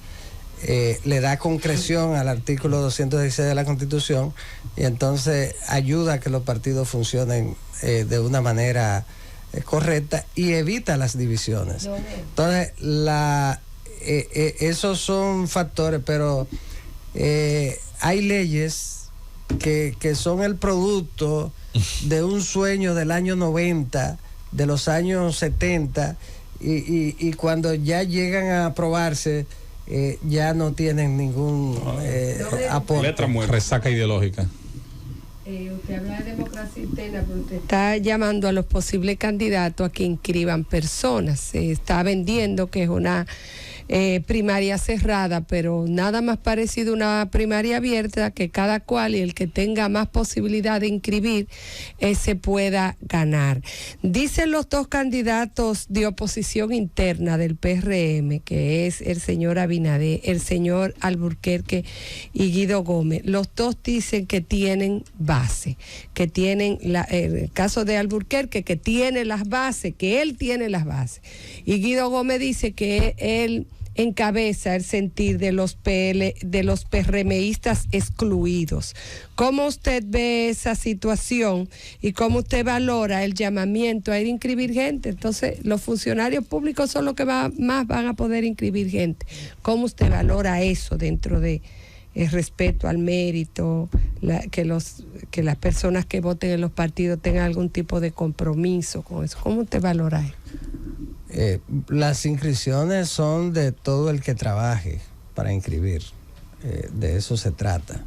le da concreción al artículo 216 de la Constitución, y entonces ayuda a que los partidos funcionen de una manera correcta y evita las divisiones. Entonces, esos son factores, pero hay leyes que son el producto de un sueño del año 90, de los años 70, y cuando ya llegan a aprobarse, ya no tienen ningún aporte. Letra muerta. Resaca ideológica. Usted habla de democracia interna, pero usted está llamando a los posibles candidatos a que inscriban personas. Se está vendiendo que es una primaria cerrada, pero nada más parecido a una primaria abierta, que cada cual y el que tenga más posibilidad de inscribir se pueda ganar. Dicen los dos candidatos de oposición interna del PRM, que es el señor Abinader, el señor Alburquerque y Guido Gómez. Los dos dicen que tienen base, que tienen el caso de Alburquerque, que tiene las bases, que él tiene las bases, y Guido Gómez dice que él encabeza el sentir de los PRMistas excluidos. ¿Cómo usted ve esa situación y cómo usted valora el llamamiento a ir a inscribir gente? Entonces, los funcionarios públicos son los que más van a poder inscribir gente. ¿Cómo usted valora eso dentro de el respeto al mérito, que las personas que voten en los partidos tengan algún tipo de compromiso con eso? ¿Cómo usted valora eso? Las inscripciones son de todo el que trabaje para inscribir, de eso se trata.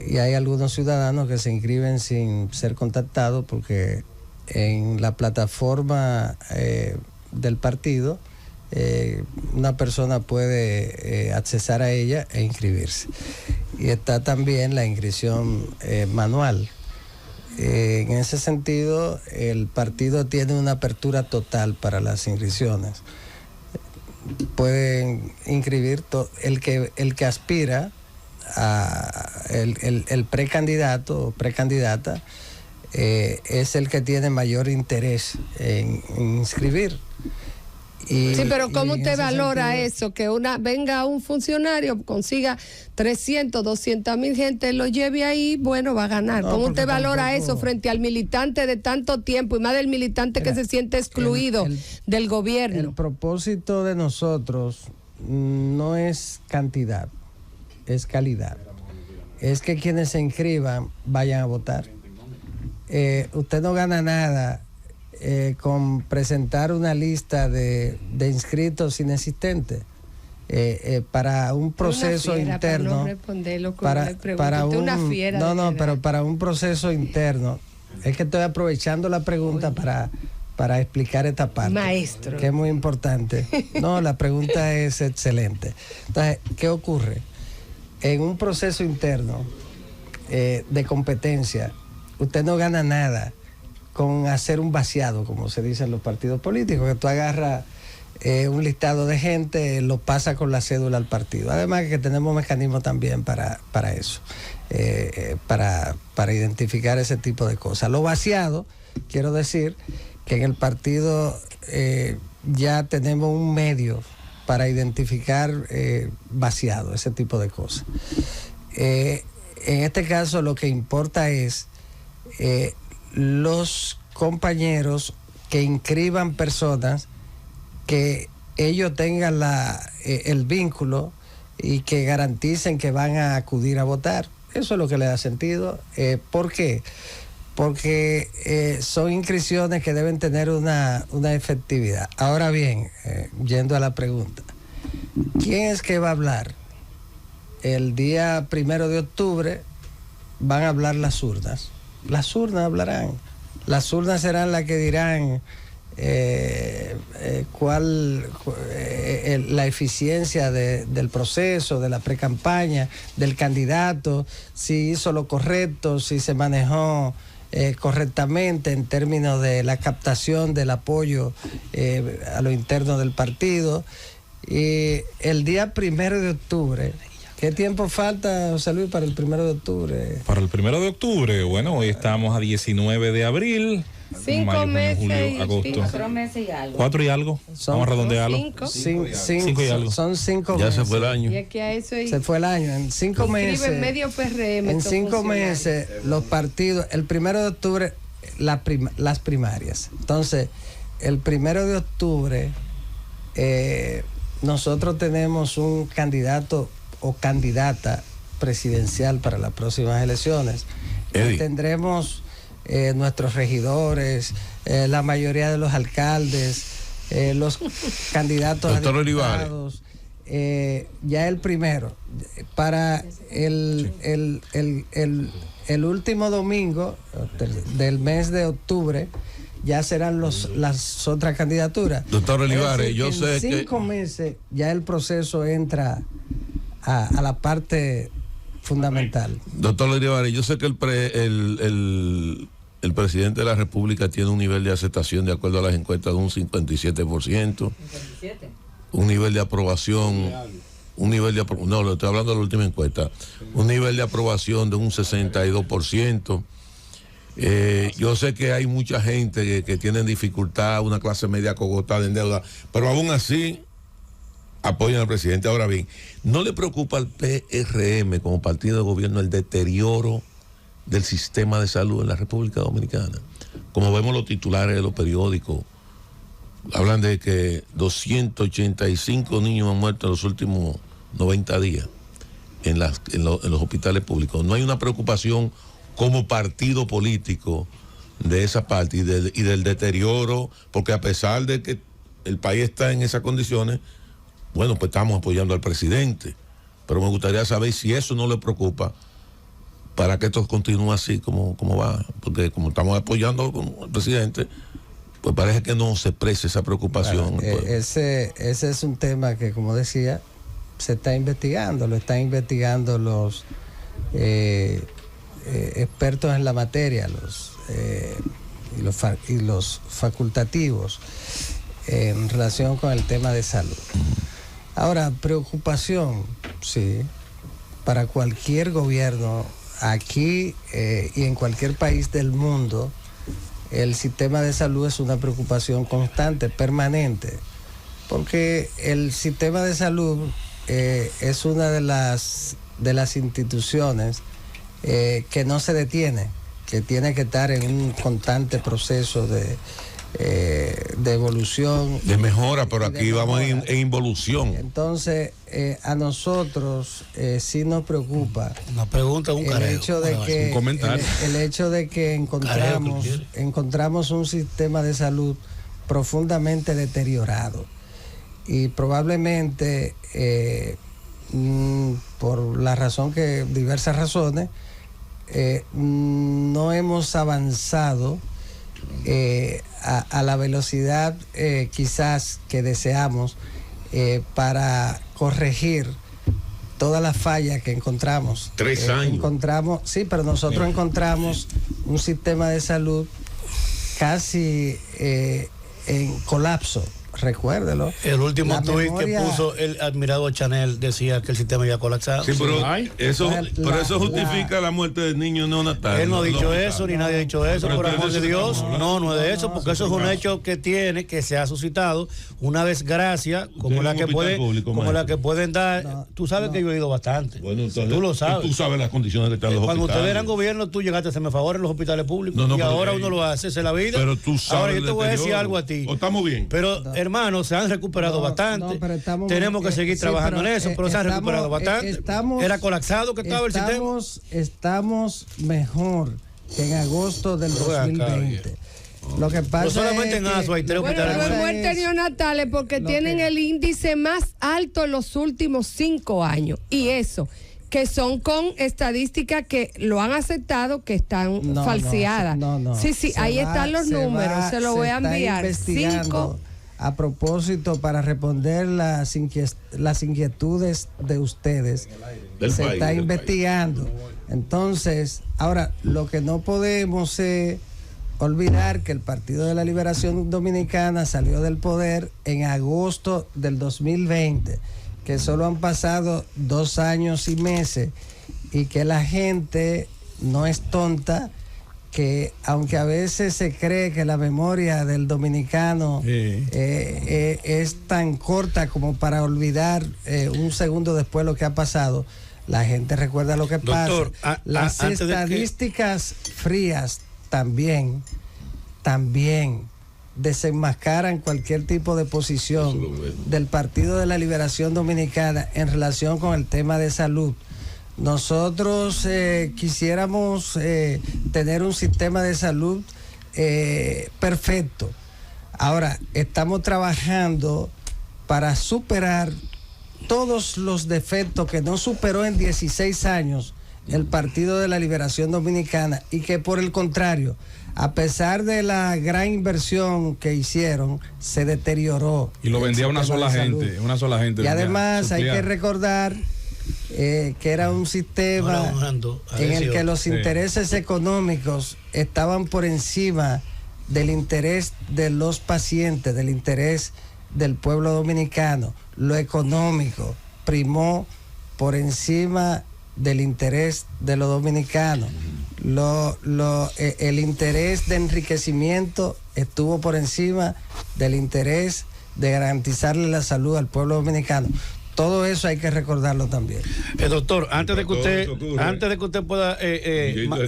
Y hay algunos ciudadanos que se inscriben sin ser contactados, porque en la plataforma del partido una persona puede accesar a ella e inscribirse. Y está también la inscripción manual. En ese sentido, el partido tiene una apertura total para las inscripciones. Pueden inscribir el que aspira a el precandidato o precandidata, es el que tiene mayor interés en inscribir. Sí, pero ¿cómo usted valora eso? Que venga un funcionario, consiga 300, 200 mil gente, lo lleve ahí, bueno, va a ganar. ¿Cómo usted valora eso frente al militante de tanto tiempo, y más del militante que se siente excluido del gobierno? El propósito de nosotros no es cantidad, es calidad. Es que quienes se inscriban vayan a votar. Usted no gana nada con presentar una lista de inscritos inexistentes para un proceso interno, para un proceso interno. Es que estoy aprovechando la pregunta para explicar esta parte, maestro, que es muy importante. No, la pregunta es excelente. Entonces, ¿qué ocurre? En un proceso interno de competencia, usted no gana nada con hacer un vaciado, como se dice en los partidos políticos, que tú agarras un listado de gente, lo pasa con la cédula al partido. Además que tenemos mecanismos también para eso, para identificar ese tipo de cosas. Lo vaciado, quiero decir que en el partido ya tenemos un medio para identificar vaciado, ese tipo de cosas. En este caso lo que importa es los compañeros que inscriban personas, que ellos tengan el vínculo y que garanticen que van a acudir a votar. Eso es lo que le da sentido. ¿Por qué? Porque son inscripciones que deben tener una efectividad. Ahora bien, yendo a la pregunta, ¿quién es que va a hablar? El día 1 de octubre van a hablar las urnas. Las urnas hablarán. Las urnas serán las que dirán la eficiencia del proceso, de la precampaña, del candidato, si hizo lo correcto, si se manejó correctamente en términos de la captación del apoyo a lo interno del partido. Y el día 1 de octubre, ¿qué tiempo falta, José Luis, para el 1 de octubre? Para el 1 de octubre, bueno, hoy estamos a 19 de abril. 5 mayo, meses junio, julio, y agosto. 4 meses y algo. 4 y algo. Vamos a redondearlo. 5 y algo. Son 5 Ya meses. se fue el año. Y es que a eso Se fue el año. En 5 meses. medio PRM. En estos 5 funcionarios. meses, los partidos, el 1 de octubre, las primarias. Entonces, el 1 de octubre, nosotros tenemos un candidato o candidata presidencial para las próximas elecciones. Eddie. Tendremos nuestros regidores, la mayoría de los alcaldes, los candidatos Doctor a Olivares. diputados. Ya el primero, para el último domingo del mes de octubre, ya serán las otras candidaturas. Doctor Olivares, Es decir, yo sé en 5 meses ya el proceso entra a la parte fundamental. Doctor Olivares, yo sé que el presidente de la República tiene un nivel de aceptación de acuerdo a las encuestas de un 57%, un nivel de aprobación, no, le estoy hablando de la última encuesta, un nivel de aprobación de un 62%. Yo sé que hay mucha gente que tiene dificultad, una clase media cogotada en deuda, pero aún así apoyan al presidente. Ahora bien, ¿no le preocupa al PRM como partido de gobierno el deterioro del sistema de salud en la República Dominicana? Como vemos los titulares de los periódicos, hablan de que 285 niños han muerto en los últimos 90 días en los hospitales públicos. ¿No hay una preocupación como partido político de esa parte y del deterioro? Porque a pesar de que el país está en esas condiciones, bueno, pues estamos apoyando al presidente, pero me gustaría saber si eso no le preocupa para que esto continúe así como va, porque como estamos apoyando al presidente, pues parece que no se expresa esa preocupación. Claro, ese es un tema que, como decía, se está investigando, lo están investigando los expertos en la materia, y los facultativos en relación con el tema de salud. Ahora, preocupación, sí, para cualquier gobierno aquí y en cualquier país del mundo, el sistema de salud es una preocupación constante, permanente, porque el sistema de salud es una de las instituciones que no se detiene, que tiene que estar en un constante proceso de evolución. De mejora, pero aquí vamos en involución. Entonces, a nosotros sí nos preocupa una pregunta, un el hecho de que, el hecho de que encontramos un sistema de salud profundamente deteriorado y probablemente por la razón que diversas razones no hemos avanzado a la velocidad quizás que deseamos para corregir todas las fallas que encontramos. 3 años. Sí, pero nosotros encontramos un sistema de salud casi en colapso. Recuérdelo. El último tuit que puso el admirado Chanel decía que el sistema ya colapsado. Sí, pero eso justifica la muerte del niño neonatal. Él no ha dicho eso, ni nadie ha dicho eso, por amor de Dios. No es de eso, porque eso es un hecho que se ha suscitado una desgracia como la que pueden dar. Tú sabes que yo he ido bastante. Bueno, entonces, tú lo sabes. Tú sabes las condiciones que están los hospitales. Cuando ustedes eran gobierno, tú llegaste a hacerme favor en los hospitales públicos. Y ahora uno lo hace, esa es la vida. Pero tú sabes. Ahora yo te voy a decir algo a ti. Estamos bien. Pero hermanos, se han recuperado bastante. Tenemos que seguir trabajando en eso, pero se han recuperado bastante. Era colapsado que estaba el sistema. Estamos mejor que en agosto del 2020. Lo que pasa no solamente en ASO hay 3 hospitales. Bueno, muertes neonatales porque tienen el índice más alto en los últimos 5 años. Y eso, que son con estadísticas que lo han aceptado, que están falseadas. Sí, ahí están los números, se los voy a enviar. 5. A propósito, para responder las inquietudes de ustedes, se está investigando. Entonces, ahora, lo que no podemos es olvidar que el Partido de la Liberación Dominicana salió del poder en agosto del 2020, que solo han pasado 2 años y meses y que la gente no es tonta, que aunque a veces se cree que la memoria del dominicano es tan corta como para olvidar un segundo después lo que ha pasado, la gente recuerda lo que Doctor, pasa. Las estadísticas frías también desenmascaran cualquier tipo de posición del Partido de la Liberación Dominicana en relación con el tema de salud. Nosotros quisiéramos tener un sistema de salud perfecto. Ahora, estamos trabajando para superar todos los defectos que no superó en 16 años el Partido de la Liberación Dominicana y que por el contrario, a pesar de la gran inversión que hicieron, se deterioró. Y lo vendía una sola gente. Y además hay que recordar que era un sistema en el que los intereses económicos estaban por encima del interés de los pacientes, del interés del pueblo dominicano. Lo económico primó por encima del interés de los dominicanos. El interés de enriquecimiento estuvo por encima del interés de garantizarle la salud al pueblo dominicano. Todo eso hay que recordarlo también. Doctor, antes de que usted pueda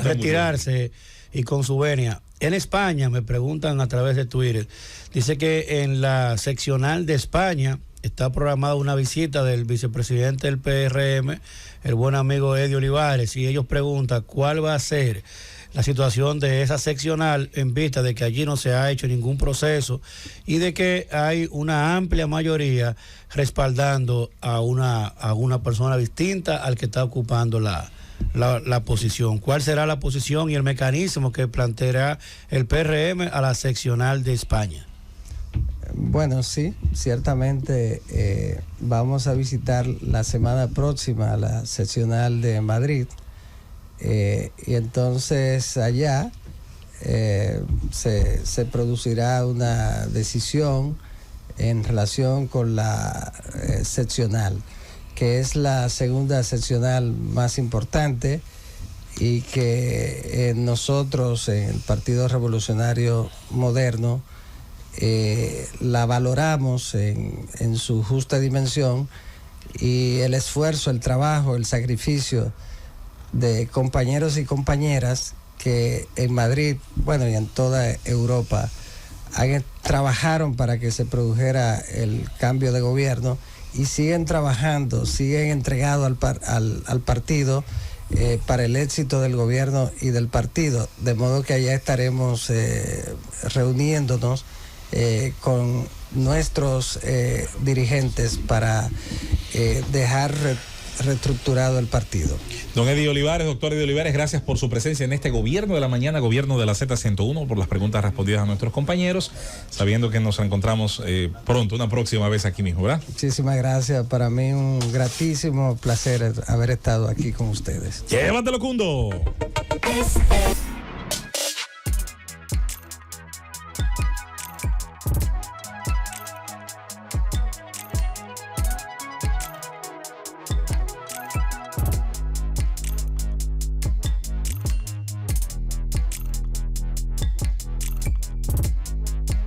retirarse y con su venia, en España me preguntan a través de Twitter, dice que en la seccional de España está programada una visita del vicepresidente del PRM, el buen amigo Eddie Olivares, y ellos preguntan cuál va a ser la situación de esa seccional en vista de que allí no se ha hecho ningún proceso y de que hay una amplia mayoría respaldando a una persona distinta al que está ocupando la posición. ¿Cuál será la posición y el mecanismo que planteará el PRM a la seccional de España? Bueno, sí, ciertamente vamos a visitar la semana próxima la seccional de Madrid. Y entonces allá se producirá una decisión en relación con la seccional, que es la segunda seccional más importante y que nosotros en el Partido Revolucionario Moderno la valoramos en su justa dimensión, y el esfuerzo, el trabajo, el sacrificio de compañeros y compañeras que en Madrid, bueno, y en toda Europa trabajaron para que se produjera el cambio de gobierno y siguen trabajando, siguen entregados al partido para el éxito del gobierno y del partido, de modo que allá estaremos reuniéndonos con nuestros dirigentes para dejar reestructurado el partido. Don Eddie Olivares, doctor Eddie Olivares, gracias por su presencia en este Gobierno de la Mañana, Gobierno de la Z101, por las preguntas respondidas a nuestros compañeros, sabiendo que nos reencontramos pronto, una próxima vez aquí mismo, ¿verdad? Muchísimas gracias, para mí un gratísimo placer haber estado aquí con ustedes. ¡Llévatelo, Cundo!